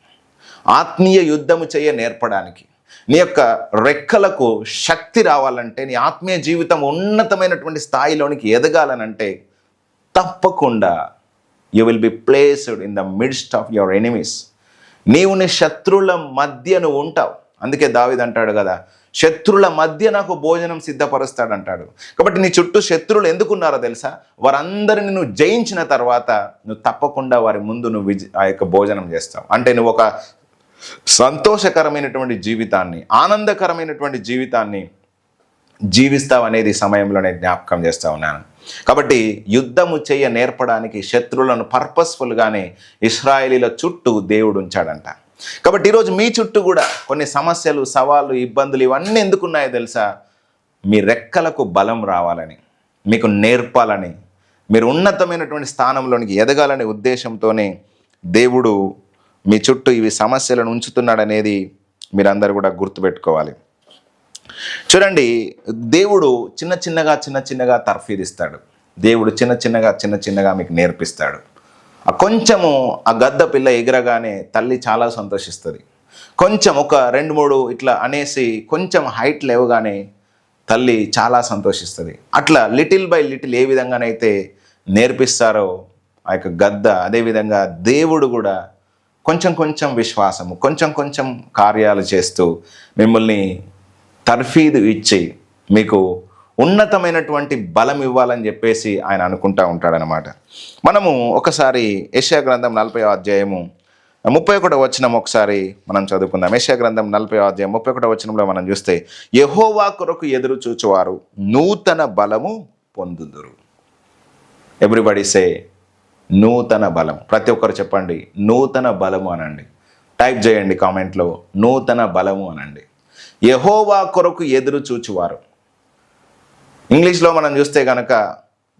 ఆత్మీయ యుద్ధము చేయ నేర్పడానికి. నీ యొక్క రెక్కలకు శక్తి రావాలంటే, నీ ఆత్మీయ జీవితం ఉన్నతమైనటువంటి స్థాయిలోనికి ఎదగాలనంటే తప్పకుండా you will be placed in the midst of your enemies. నీవు నీ శత్రువుల మధ్య నువ్వు ఉంటావు. అందుకే దావీదు అంటాడు కదా, శత్రువుల మధ్య నాకు భోజనం సిద్ధపరుస్తాడంటాడు. కాబట్టి నీ చుట్టూ శత్రువులు ఎందుకున్నారో తెలుసా? వారందరిని నువ్వు జయించిన తర్వాత నువ్వు తప్పకుండా వారి ముందు నువ్వు ఆ యొక్క భోజనం చేస్తావు. అంటే నువ్వు ఒక సంతోషకరమైనటువంటి జీవితాన్ని, ఆనందకరమైనటువంటి జీవితాన్ని జీవిస్తావు అనేది సమయంలో నేను జ్ఞాపకం చేస్తూ ఉన్నాను. కాబట్టి యుద్ధము చేయ నేర్పడానికి శత్రువులను పర్పస్ఫుల్గానే ఇశ్రాయేలీల చుట్టూ దేవుడు ఉంచాడంట. కాబట్టి ఈరోజు మీ చుట్టూ కూడా కొన్ని సమస్యలు, సవాళ్ళు, ఇబ్బందులు ఇవన్నీ ఎందుకున్నాయో తెలుసా? మీ రెక్కలకు బలం రావాలని, మీకు నేర్పాలని, మీరు ఉన్నతమైనటువంటి స్థానంలోనికి ఎదగాలనే ఉద్దేశంతోనే దేవుడు మీ చుట్టూ ఇవి సమస్యలను ఉంచుతున్నాడనేది మీరందరూ కూడా గుర్తుపెట్టుకోవాలి. చూడండి, దేవుడు చిన్న చిన్నగా తర్ఫీదిస్తాడు. దేవుడు చిన్న చిన్నగా మీకు నేర్పిస్తాడు. కొంచెము ఆ గద్ద పిల్ల ఎగరగానే తల్లి చాలా సంతోషిస్తుంది. కొంచెం ఒక 2-3 ఇట్లా అనేసి కొంచెం హైట్ లేవగానే తల్లి చాలా సంతోషిస్తుంది. అట్లా లిటిల్ బై లిటిల్ ఏ విధంగానైతే నేర్పిస్తారో ఆ యొక్క గద్ద, అదేవిధంగా దేవుడు కూడా కొంచెం విశ్వాసము, కొంచెం కార్యాలు చేస్తూ మిమ్మల్ని తర్ఫీదు ఇచ్చి మీకు ఉన్నతమైనటువంటి బలం ఇవ్వాలని చెప్పేసి ఆయన అనుకుంటా ఉంటాడనమాట. మనము ఒకసారి యెషయా గ్రంథం 40వ అధ్యాయము 31వ వచనం ఒకసారి మనం చదువుకుందాం. యెషయా గ్రంథం 40వ అధ్యాయం 31వ వచనంలో మనం చూస్తే, యెహోవా కొరకు ఎదురు చూచువారు నూతన బలము పొందుదురు. ఎవ్రీబడి సే నూతన బలం. ప్రతి ఒక్కరు చెప్పండి నూతన బలము అనండి. టైప్ చేయండి కామెంట్లో నూతన బలము అనండి. యెహోవా కొరకు ఎదురు చూచువారు. ఇంగ్లీష్లో మనం చూస్తే కనుక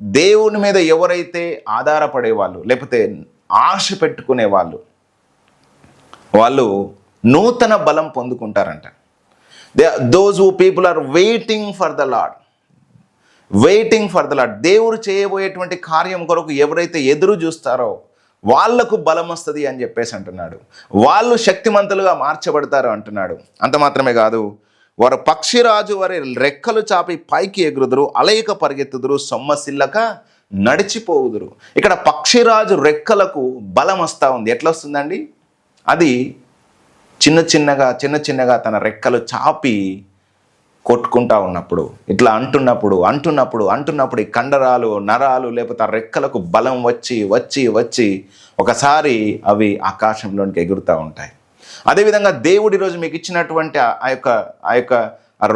దేవుని మీద ఎవరైతే ఆధారపడే వాళ్ళు, లేకపోతే ఆశ పెట్టుకునే వాళ్ళు నూతన బలం పొందుకుంటారంట. Those who people are waiting for the lord. దేవుడు చేయబోయేటువంటి కార్యం కొరకు ఎవరైతే ఎదురు చూస్తారో వాళ్లకు బలం వస్తుంది అని చెప్పేసి అంటున్నాడు. వాళ్ళు శక్తిమంతులుగా మార్చబడతారు అంటున్నాడు. అంత మాత్రమే కాదు, వారు పక్షిరాజు వారి రెక్కలు చాపి పైకి ఎగురుదురు, అలయక పరిగెత్తుదురు, సొమ్మసిల్లక నడిచిపోవుదురు. ఇక్కడ పక్షిరాజు రెక్కలకు బలం వస్తూ ఉంది. ఎట్లా వస్తుందండి? అది చిన్న చిన్నగా తన రెక్కలు చాపి కొట్టుకుంటా ఉన్నప్పుడు, ఇట్లా అంటున్నప్పుడు ఈ కండరాలు, నరాలు, లేకపోతే ఆ రెక్కలకు బలం వచ్చి ఒకసారి అవి ఆకాశంలోనికి ఎగురుతూ ఉంటాయి. అదేవిధంగా దేవుడు ఈరోజు మీకు ఇచ్చినటువంటి ఆ యొక్క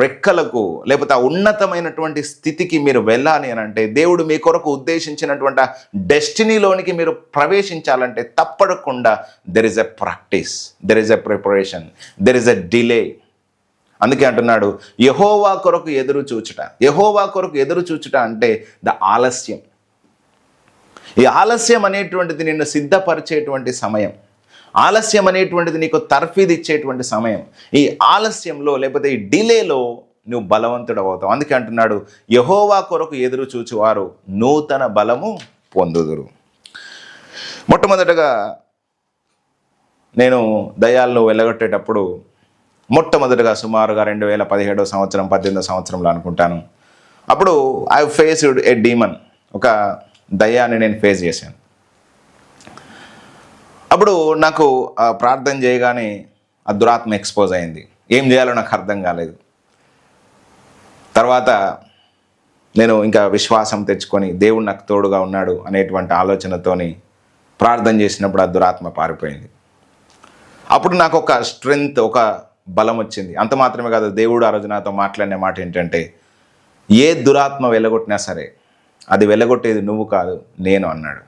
రెక్కలకు, లేకపోతే ఆ ఉన్నతమైనటువంటి స్థితికి మీరు వెళ్ళాలి అని అంటే, దేవుడు మీ కొరకు ఉద్దేశించినటువంటి ఆ డెస్టినీలోనికి మీరు ప్రవేశించాలంటే తప్పకుండా there is a practice, there is a preparation, there is a delay. అందుకే అంటున్నాడు, యెహోవా కొరకు ఎదురు చూచుట. యెహోవా కొరకు ఎదురు చూచుట అంటే ఆలస్యం. ఈ ఆలస్యం అనేటువంటిది నిన్ను సిద్ధపరిచేటువంటి సమయం. ఆలస్యం అనేటువంటిది నీకు తర్ఫీదు ఇచ్చేటువంటి సమయం. ఈ ఆలస్యంలో, లేకపోతే ఈ డిలేలో నువ్వు బలవంతుడు అవుతావు. అందుకే అంటున్నాడు, యెహోవా కొరకు ఎదురు చూచువారు నూతన బలము పొందుదురు. మొట్టమొదటగా నేను దయ్యాలను వెళ్ళగొట్టేటప్పుడు మొట్టమొదటిగా సుమారుగా 2017 సంవత్సరం 18 సంవత్సరంలో అనుకుంటాను, అప్పుడు ఐ ఫేస్డ్ ఏ డీమన్, ఒక దయ్యాన్ని నేను ఫేస్ చేశాను. అప్పుడు నాకు ప్రార్థన చేయగానే ఆ దురాత్మ ఎక్స్పోజ్ అయింది. ఏం చేయాలో నాకు అర్థం కాలేదు. తర్వాత నేను ఇంకా విశ్వాసం తెచ్చుకొని దేవుడు నాకు తోడుగా ఉన్నాడు అనేటువంటి ఆలోచనతోని ప్రార్థన చేసినప్పుడు ఆ దురాత్మ పారిపోయింది. అప్పుడు నాకు ఒక స్ట్రెంగ్త్, ఒక బలం వచ్చింది. అంత మాత్రమే కాదు, దేవుడు ఆ రోజు నాతో మాట్లాడిన మాట ఏంటంటే, ఏ దురాత్మ వెళ్ళగొట్టినా సరే అది వెళ్ళగొట్టేది నువ్వు కాదు, నేను అన్నాడు.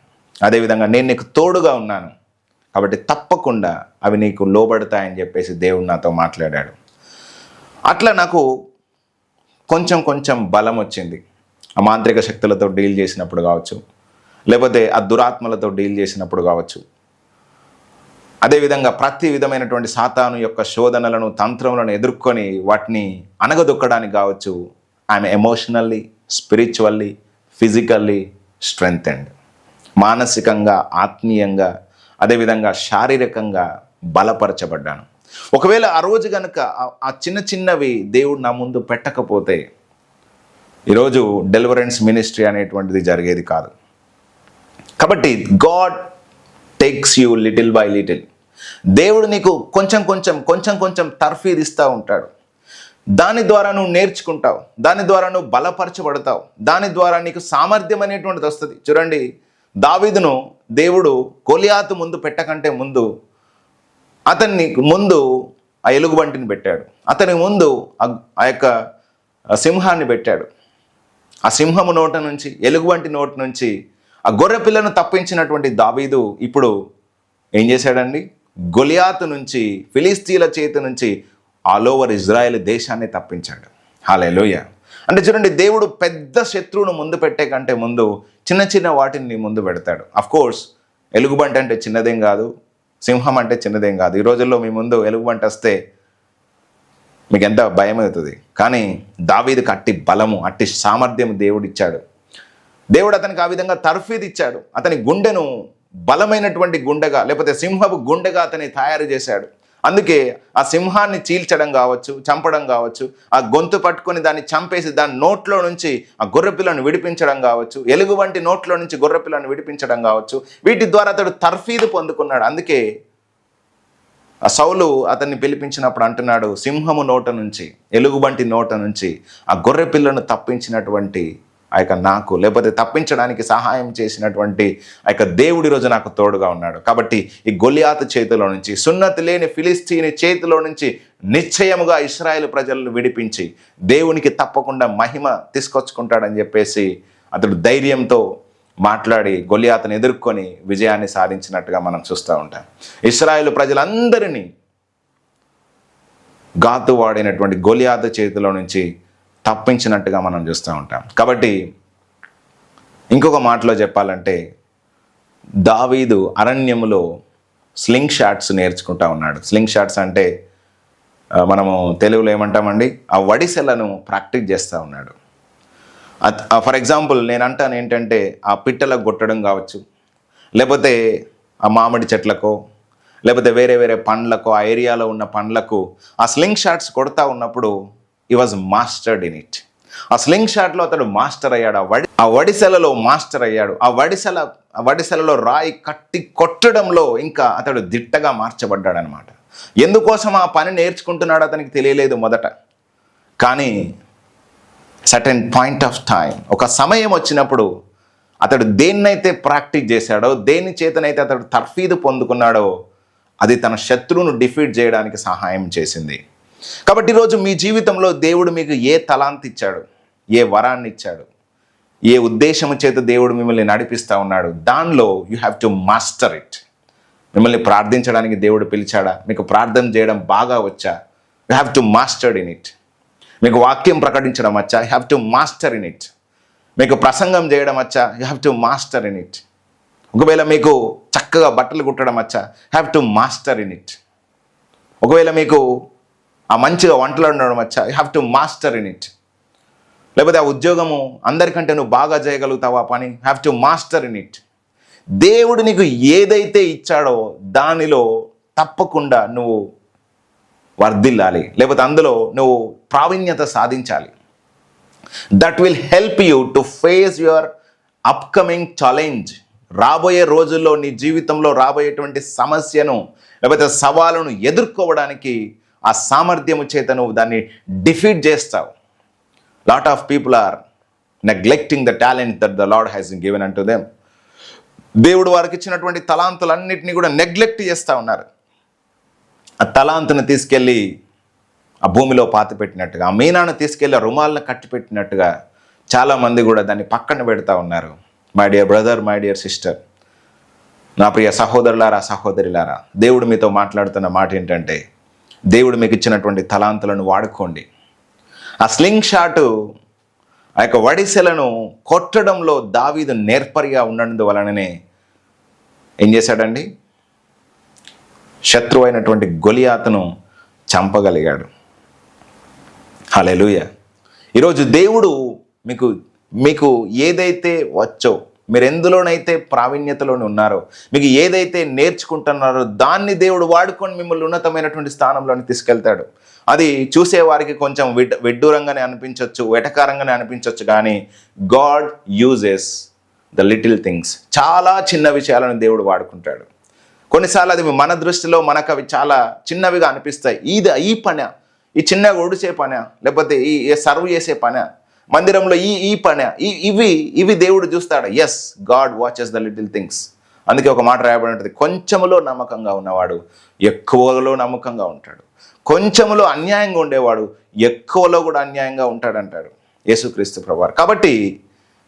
అదేవిధంగా నేను నీకు తోడుగా ఉన్నాను కాబట్టి తప్పకుండా అవి నీకు లోబడతాయని చెప్పేసి దేవుడు నాతో మాట్లాడాడు. అట్లా నాకు కొంచెం బలం వచ్చింది. ఆ మాంత్రిక శక్తులతో డీల్ చేసినప్పుడు కావచ్చు, లేకపోతే ఆ దురాత్మలతో డీల్ చేసినప్పుడు కావచ్చు, అదేవిధంగా ప్రతి విధమైనటువంటి సాతాను యొక్క శోధనలను, తంత్రములను ఎదుర్కొని వాటిని అనగదొక్కడానికి కావచ్చు, I'm emotionally, spiritually, physically strengthened. మానసికంగా, ఆత్మీయంగా, అదేవిధంగా శారీరకంగా బలపరచబడ్డాను. ఒకవేళ ఆ రోజు కనుక ఆ చిన్నవి దేవుడు నా ముందు పెట్టకపోతే ఈరోజు డెలివరెన్స్ మినిస్ట్రీ అనేటువంటిది జరిగేది కాదు. కాబట్టి God takes you little by little. దేవుడు నీకు కొంచెం తర్ఫీదు ఇస్తూ ఉంటాడు. దాని ద్వారా నువ్వు నేర్చుకుంటావు, దాని ద్వారా నువ్వు బలపరచబడతావు, దాని ద్వారా నీకు సామర్థ్యం అనేటువంటిది వస్తుంది. చూడండి, దావీదును దేవుడు గొలియాతు ముందు పెట్టకంటే ముందు అతన్ని ముందు ఆ ఎలుగుబంటిని పెట్టాడు, అతని ముందు ఆ యొక్క సింహాన్ని పెట్టాడు. ఆ సింహము నోట నుంచి, ఎలుగుబంటి నోటి నుంచి ఆ గొర్రె పిల్లను తప్పించినటువంటి దావీదు ఇప్పుడు ఏం చేశాడండి? గొలియాతు నుంచి, ఫిలిస్తీన్ల చేతి నుంచి ఆల్ ఓవర్ ఇజ్రాయెల్ దేశాన్ని తప్పించాడు. హల్లెలూయా. అంటే చూడండి, దేవుడు పెద్ద శత్రువును ముందు పెట్టే కంటే ముందు చిన్న వాటిని ముందు పెడతాడు. అఫ్ కోర్స్ ఎలుగుబంటి అంటే చిన్నదేం కాదు, సింహం అంటే చిన్నదేం కాదు. ఈ రోజుల్లో మీ ముందు ఎలుగుబంటి వస్తే మీకు ఎంత భయం అవుతుంది. కానీ దావీదుకు అట్టి బలము, అట్టి సామర్థ్యం దేవుడు ఇచ్చాడు. దేవుడు అతనికి ఆ విధంగా తర్ఫీదు ఇచ్చాడు. అతని గుండెను బలమైనటువంటి గుండెగా, లేకపోతే సింహపు గుండెగా అతని తయారు చేశాడు. అందుకే ఆ సింహాన్ని చీల్చడం కావచ్చు, చంపడం కావచ్చు, ఆ గొంతు పట్టుకొని దాన్ని చంపేసి దాని నోట్లో నుంచి ఆ గొర్రెపిల్లను విడిపించడం కావచ్చు, ఎలుగు వంటి నోట్లో నుంచి గొర్రెపిల్లను విడిపించడం కావచ్చు, వీటి ద్వారా అతడు తర్ఫీదు పొందుకున్నాడు. అందుకే ఆ సౌలు అతన్ని పిలిపించినప్పుడు అంటున్నాడు, సింహము నోట నుంచి, ఎలుగుబంటి నోట నుంచి ఆ గొర్రెపిల్లను తప్పించినటువంటి ఆ యొక్క నాకు, లేకపోతే తప్పించడానికి సహాయం చేసినటువంటి ఆ యొక్క దేవుడి రోజు నాకు తోడుగా ఉన్నాడు. కాబట్టి ఈ గొలియాతు చేతిలో నుంచి, సున్నతి లేని ఫిలిస్తీని చేతిలో నుంచి నిశ్చయముగా ఇశ్రాయేలు ప్రజలను విడిపించి దేవునికి తప్పకుండా మహిమ తీసుకొచ్చుకుంటాడని చెప్పేసి అతడు ధైర్యంతో మాట్లాడి గొలియాతును ఎదుర్కొని విజయాన్ని సాధించినట్టుగా మనం చూస్తూ ఉంటాం. ఇశ్రాయేలు ప్రజలందరినీ గాతు వాడినటువంటి గొలియాతు చేతిలో నుంచి తప్పించినట్టుగా మనం చూస్తూ ఉంటాం. కాబట్టి ఇంకొక మాటలో చెప్పాలంటే, దావీదు అరణ్యములో స్లింగ్ షాట్స్ నేర్చుకుంటా ఉన్నాడు. స్లింగ్ షాట్స్ అంటే మనము తెలుగులో ఏమంటామండి, ఆ వడిసెలను ప్రాక్టీస్ చేస్తూ ఉన్నాడు. ఫర్ ఎగ్జాంపుల్ నేను అంటాను ఏంటంటే, ఆ పిట్టలకు కొట్టడం కావచ్చు, లేకపోతే ఆ మామిడి చెట్లకో, లేకపోతే వేరే పండ్లకో, ఆ ఏరియాలో ఉన్న పండ్లకు ఆ స్లింగ్ షాట్స్ కొడతా ఉన్నప్పుడు he was mastered in it. ఆ స్లింగ్ షాట్లో అతడు మాస్టర్ అయ్యాడు. ఆ వడిసెలలో మాస్టర్ అయ్యాడు. ఆ వడిసెలలో రాయి కట్టి కొట్టడంలో ఇంకా అతడు దిట్టగా మార్చబడ్డాడు అనమాట. ఎందుకోసం ఆ పని నేర్చుకుంటున్నాడు అతనికి తెలియలేదు మొదట, కానీ సర్టెన్ పాయింట్ ఆఫ్ టైం, ఒక సమయం వచ్చినప్పుడు అతడు దేన్నైతే ప్రాక్టీస్ చేశాడో, దేని చేతనైతే అతడు తర్ఫీదు పొందుకున్నాడో, అది తన శత్రువును డిఫీట్ చేయడానికి సహాయం చేసింది. కాబట్టి ఈరోజు మీ జీవితంలో దేవుడు మీకు ఏ తలాంత్ ఇచ్చాడు, ఏ వరాన్ని ఇచ్చాడు, ఏ ఉద్దేశము చేత దేవుడు మిమ్మల్ని నడిపిస్తూ ఉన్నాడు, దానిలో you have to master it. మిమ్మల్ని ప్రార్థించడానికి దేవుడు పిలిచాడా? మీకు ప్రార్థన చేయడం బాగా వచ్చా? You have to master in it. మీకు వాక్యం ప్రకటించడం వచ్చా? You have to master in it. మీకు ప్రసంగం చేయడం వచ్చా? You have to master in it. ఒకవేళ మీకు చక్కగా బట్టలు కుట్టడం వచ్చా? Have to master in it. ఒకవేళ మీకు ఆ మంచిగా వంటలు వండడం వచ్చా? You have to master in it. లేకపోతే ఆ ఉద్యోగము అందరికంటే నువ్వు బాగా చేయగలుగుతావు ఆ పని, have to master in it. దేవుడు నీకు ఏదైతే ఇచ్చాడో దానిలో తప్పకుండా నువ్వు వర్ధిల్లాలి, లేకపోతే అందులో నువ్వు ప్రావీణ్యత సాధించాలి. That will help you to face your upcoming challenge. రాబోయే రోజుల్లో నీ జీవితంలో రాబోయేటువంటి సమస్యను లేకపోతే సవాలును ఎదుర్కోవడానికి ఆ సామర్థ్యము చేత నువ్వు దాన్ని డిఫీట్ చేస్తావు. Lot of people are neglecting the talent that the Lord has given unto them. దేవుడు వారికి ఇచ్చినటువంటి తలాంతులన్నింటినీ కూడా నెగ్లెక్ట్ చేస్తూ ఉన్నారు. ఆ తలాంతును తీసుకెళ్ళి ఆ భూమిలో పాతిపెట్టినట్టుగా, ఆ మీనాను తీసుకెళ్ళి ఆ రుమాలను కట్టిపెట్టినట్టుగా చాలామంది కూడా దాన్ని పక్కన పెడతా ఉన్నారు. My dear brother, my dear sister, నా ప్రియ సహోదరులారా, సహోదరులారా, దేవుడు మీతో మాట్లాడుతున్న మాట ఏంటంటే, దేవుడు మీకు ఇచ్చినటువంటి తలాంతులను వాడుకోండి. ఆ స్లింగ్ షాటు, ఆ యొక్క వడిసెలను కొట్టడంలో దావీదు నేర్పరిగా ఉన్నందువలననే ఏం చేశాడండి? శత్రువు అయినటువంటి గొలియాతును చంపగలిగాడు. హల్లెలూయా. ఈరోజు దేవుడు మీకు ఏదైతే వచ్చో, మీరు ఎందులోనైతే ప్రావీణ్యతలోనే ఉన్నారో, మీకు ఏదైతే నేర్చుకుంటున్నారో దాన్ని దేవుడు వాడుకొని మిమ్మల్ని ఉన్నతమైనటువంటి స్థానంలోని తీసుకెళ్తాడు. అది చూసేవారికి కొంచెం విడ్డూరంగానే అనిపించవచ్చు, వెటకారంగానే అనిపించవచ్చు, కానీ God uses the little things. చాలా చిన్న విషయాలను దేవుడు వాడుకుంటాడు. కొన్నిసార్లు అది మన దృష్టిలో మనకు అవి చాలా చిన్నవిగా అనిపిస్తాయి. ఈ పనా, ఈ చిన్నగా ఒడిసే పనా, లేకపోతే ఈ సర్వ్ చేసే పనా, మందిరంలో ఈ పనా, ఇవి దేవుడు చూస్తాడు. Yes, God watches the little things. అందుకే ఒక మాట రాయబడి ఉంటుంది, కొంచెములో నమ్మకంగా ఉన్నవాడు ఎక్కువలో నమ్మకంగా ఉంటాడు, కొంచెములో అన్యాయంగా ఉండేవాడు ఎక్కువలో కూడా అన్యాయంగా ఉంటాడంటాడు యేసుక్రీస్తు ప్రభువారు. కాబట్టి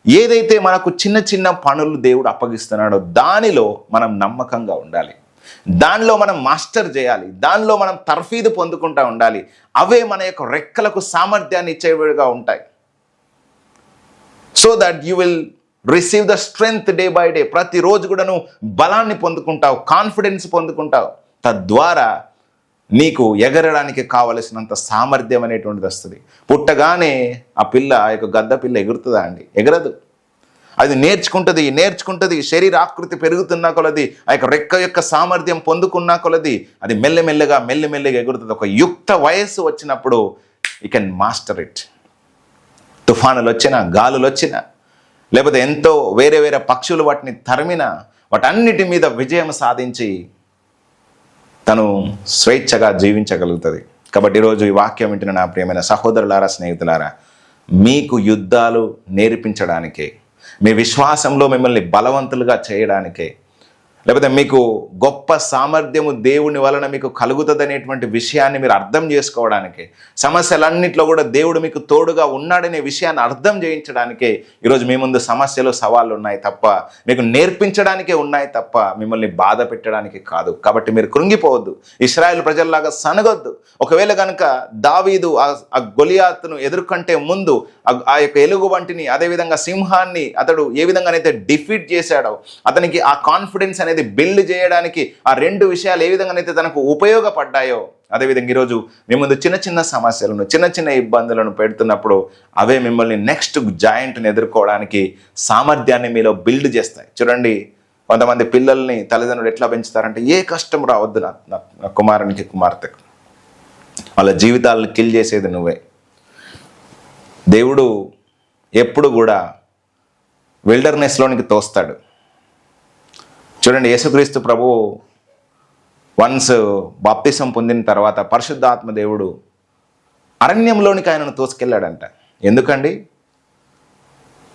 ఏదైతే మనకు చిన్న చిన్న పనులు దేవుడు అప్పగిస్తున్నాడో దానిలో మనం నమ్మకంగా ఉండాలి, దానిలో మనం మాస్టర్ చేయాలి, దానిలో మనం తర్ఫీదు పొందుకుంటూ ఉండాలి. అవే మన యొక్క రెక్కలకు సామర్థ్యాన్ని ఇచ్చేవిగా ఉంటాయి. So that you will receive the strength day by day. ప్రతిరోజు కూడా నువ్వు బలాన్ని పొందుకుంటావు, కాన్ఫిడెన్స్ పొందుకుంటావు. తద్వారా నీకు ఎగరడానికి కావలసినంత సామర్థ్యం అనేటువంటిది వస్తుంది. పుట్టగానే ఆ యొక్క గద్ద పిల్ల ఎగురుతుందా అండి? ఎగరదు. అది నేర్చుకుంటుంది. శరీరాకృతి పెరుగుతున్న కొలది, ఆ యొక్క రెక్క యొక్క సామర్థ్యం పొందుకున్న కొలది అది మెల్లమెల్లగా ఎగురుతుంది. ఒక యుక్త వయస్సు వచ్చినప్పుడు యూ కెన్ మాస్టర్ ఇట్. తుఫానులు వచ్చినా, గాలులు వచ్చినా, లేకపోతే ఎంతో వేరే పక్షులు వాటిని తరిమినా, వాటన్నిటి మీద విజయం సాధించి తను స్వేచ్ఛగా జీవించగలుగుతుంది. కాబట్టి ఈరోజు ఈ వాక్యం వింటున్న నా ప్రియమైన సహోదరులారా, స్నేహితులారా, మీకు యుద్ధాలు నేర్పించడానికే, మీ విశ్వాసంలో మిమ్మల్ని బలవంతులుగా చేయడానికే, లేకపోతే మీకు గొప్ప సామర్థ్యము దేవుని వలన మీకు కలుగుతుంది అనేటువంటి విషయాన్ని మీరు అర్థం చేసుకోవడానికే, సమస్యలన్నింటిలో కూడా దేవుడు మీకు తోడుగా ఉన్నాడనే విషయాన్ని అర్థం చేయించడానికే ఈరోజు మీ ముందు సమస్యలు, సవాళ్ళు ఉన్నాయి తప్ప, మీకు నేర్పించడానికే ఉన్నాయి తప్ప మిమ్మల్ని బాధ పెట్టడానికి కాదు. కాబట్టి మీరు కృంగిపోవద్దు, ఇశ్రాయేలు ప్రజల్లాగా సనగొద్దు. ఒకవేళ కనుక దావీదు ఆ గొలియాతును ఎదుర్కొంటే ముందు ఆ యొక్క ఎలుగు వంటిని, అదేవిధంగా సింహాన్ని అతడు ఏ విధంగానైతే డిఫీట్ చేశాడో, అతనికి ఆ కాన్ఫిడెన్స్ అనేది బిల్డ్ చేయడానికి ఆ రెండు విషయాలు ఏ విధంగానైతే తనకు ఉపయోగపడ్డాయో, అదేవిధంగా ఈరోజు మీ ముందు చిన్న చిన్న సమస్యలను, చిన్న చిన్న ఇబ్బందులను పెడుతున్నప్పుడు అవే మిమ్మల్ని నెక్స్ట్ జాయింట్ని ఎదుర్కోవడానికి సామర్థ్యాన్ని మీలో బిల్డ్ చేస్తాయి. చూడండి, కొంతమంది పిల్లల్ని తల్లిదండ్రులు ఎట్లా పెంచుతారంటే, ఏ కష్టం రావద్దు నా కుమారునికి, కుమార్తెకు, వాళ్ళ జీవితాలను కిల్ చేసేది నువ్వే. దేవుడు ఎప్పుడు కూడా విల్డర్నెస్లోనికి తోస్తాడు. చూడండి, యేసుక్రీస్తు ప్రభు వన్స్ బాప్తిసం పొందిన తర్వాత పరిశుద్ధాత్మ దేవుడు అరణ్యంలోనికి ఆయనను తోసుకెళ్ళాడంట. ఎందుకండి?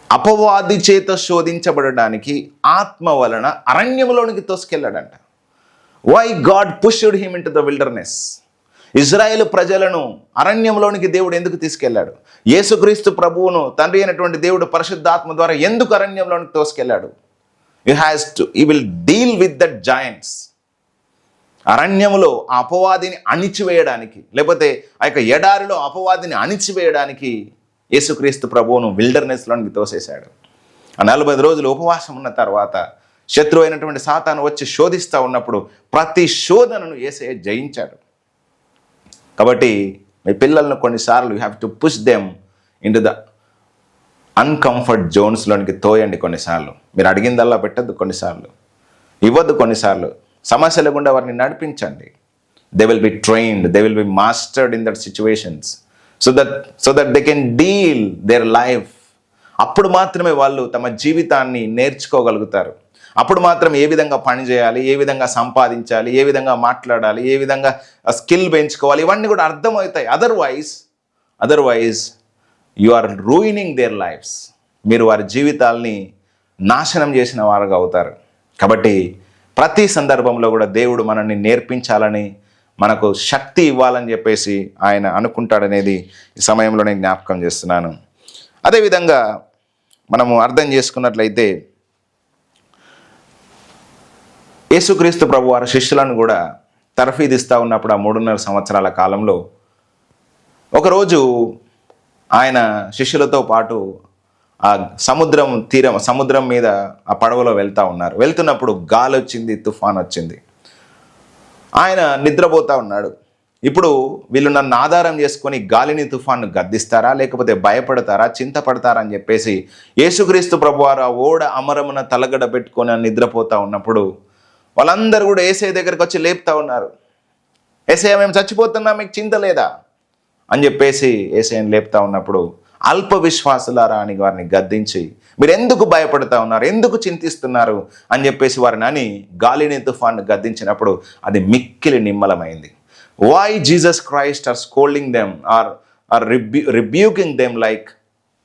అపవాది చేత శోధించబడడానికి ఆత్మ వలన అరణ్యంలోనికి తోసుకెళ్ళాడంట. Why God pushed him in to the wilderness? Israel ప్రజలను అరణ్యంలోనికి దేవుడు ఎందుకు తీసుకెళ్లాడు? యేసుక్రీస్తు ప్రభువును తండ్రి అయినటువంటి దేవుడు పరిశుద్ధాత్మ ద్వారా ఎందుకు అరణ్యంలోనికి తోసుకెళ్లాడు? he will deal with the giants. అరణ్యములో ఆ అపవాదిని అణిచివేయడానికి, లేకపోతే ఆ యొక్క ఎడారిలో అపవాదిని అణిచివేయడానికి యేసుక్రీస్తు ప్రభువును విల్డర్నెస్లోనికి తోసేశాడు. ఆ 40 రోజులు ఉపవాసం ఉన్న తర్వాత శత్రువు అయినటువంటి సాతాను వచ్చి శోధిస్తూ ఉన్నప్పుడు ప్రతి శోధనను యేసయ్య జయించాడు. కాబట్టి మీ పిల్లలను కొన్నిసార్లు you have to push them in to the uncomfort జోన్స్లోనికి తోయండి. కొన్నిసార్లు మీరు అడిగిందల్లా పెట్టద్దు, కొన్నిసార్లు ఇవ్వద్దు, కొన్నిసార్లు సమస్యల గుండా వారిని నడిపించండి. They will be trained, they will be mastered in that situations so that they can deal their life. అప్పుడు మాత్రమే వాళ్ళు తమ జీవితాన్ని నేర్చుకోగలుగుతారు. అప్పుడు మాత్రం ఏ విధంగా పని చేయాలి, ఏ విధంగా సంపాదించాలి, ఏ విధంగా మాట్లాడాలి, ఏ విధంగా స్కిల్ పెంచుకోవాలి, ఇవన్నీ కూడా అర్థమవుతాయి. Otherwise you are ruining their lifes. మీరు వారి జీవితాల్ని నాశనం చేసిన వారుగా అవుతారు. కాబట్టి ప్రతి సందర్భంలో కూడా దేవుడు మనల్ని నేర్పించాలని, మనకు శక్తి ఇవ్వాలని చెప్పేసి ఆయన అనుకుంటాడనేది ఈ సమయంలో నేను జ్ఞాపకం చేస్తున్నాను. అదేవిధంగా మనము అర్థం చేసుకున్నట్లయితే యేసుక్రీస్తు ప్రభు వారి శిష్యులను కూడా తర్ఫీదిస్తూ ఉన్నప్పుడు ఆ 3.5 సంవత్సరాల కాలంలో ఒకరోజు ఆయన శిష్యులతో పాటు ఆ సముద్రం మీద ఆ పడవలో వెళ్తున్నప్పుడు గాలి వచ్చింది, తుఫాన్ వచ్చింది. ఆయన నిద్రపోతూ ఉన్నాడు. ఇప్పుడు వీళ్ళు నన్ను ఆధారం చేసుకొని గాలిని తుఫాన్ను గద్దిస్తారా, లేకపోతే భయపడతారా, చింతపడతారా అని చెప్పేసి యేసుక్రీస్తు ప్రభువారు ఆ ఓడ అమరమున తలగడ పెట్టుకొని నిద్రపోతూ ఉన్నప్పుడు వాళ్ళందరూ కూడా యేసయ్య దగ్గరికి వచ్చి లేపుతా ఉన్నారు. యేసయ్య, మేము చచ్చిపోతున్నాం, మీకు చింత లేదా అని చెప్పేసి యేసయ్యను లేపుతా ఉన్నప్పుడు అల్ప విశ్వాసులారా అని వారిని గద్దించి, మీరు ఎందుకు భయపడతా ఉన్నారు, ఎందుకు చింతిస్తున్నారు అని చెప్పేసి వారిని అని గాలిని తుఫాన్ను గద్దించినప్పుడు అది మిక్కిలి నిమ్మలమైంది. Why Jesus Christ are scolding them or rebuking them like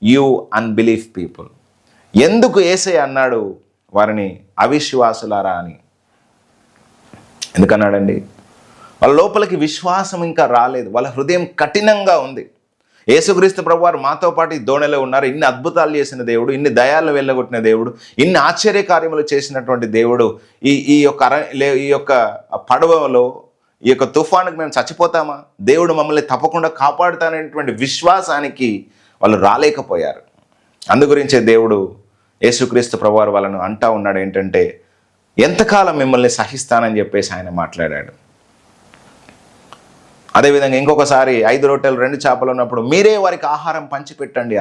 you unbelief people? ఎందుకు యేసయ్య అన్నాడు వారిని అవిశ్వాసులారా అని? ఎందుకన్నాడండి? వాళ్ళ లోపలికి విశ్వాసం ఇంకా రాలేదు, వాళ్ళ హృదయం కఠినంగా ఉంది. యేసుక్రీస్తు ప్రభువారు మాతో పాటు ఈ దోణిలో ఉన్నారు. ఇన్ని అద్భుతాలు చేసిన దేవుడు, ఇన్ని దయాలను వెళ్ళగొట్టిన దేవుడు, ఇన్ని ఆశ్చర్య కార్యములు చేసినటువంటి దేవుడు ఈ యొక్క పడవలో ఈ యొక్క తుఫానుకు మేము చచ్చిపోతామా? దేవుడు మమ్మల్ని తప్పకుండా కాపాడుతాననేటువంటి విశ్వాసానికి వాళ్ళు రాలేకపోయారు. అందుగురించే దేవుడు యేసుక్రీస్తు ప్రభువారు వాళ్ళను అంటా ఉన్నాడు ఏంటంటే, ఎంతకాలం మిమ్మల్ని సహిస్తానని చెప్పేసి ఆయన మాట్లాడాడు. అదేవిధంగా ఇంకొకసారి 5 రొట్టెలు 2 చేపలు ఉన్నప్పుడు మీరే వారికి ఆహారం పంచిపెట్టండి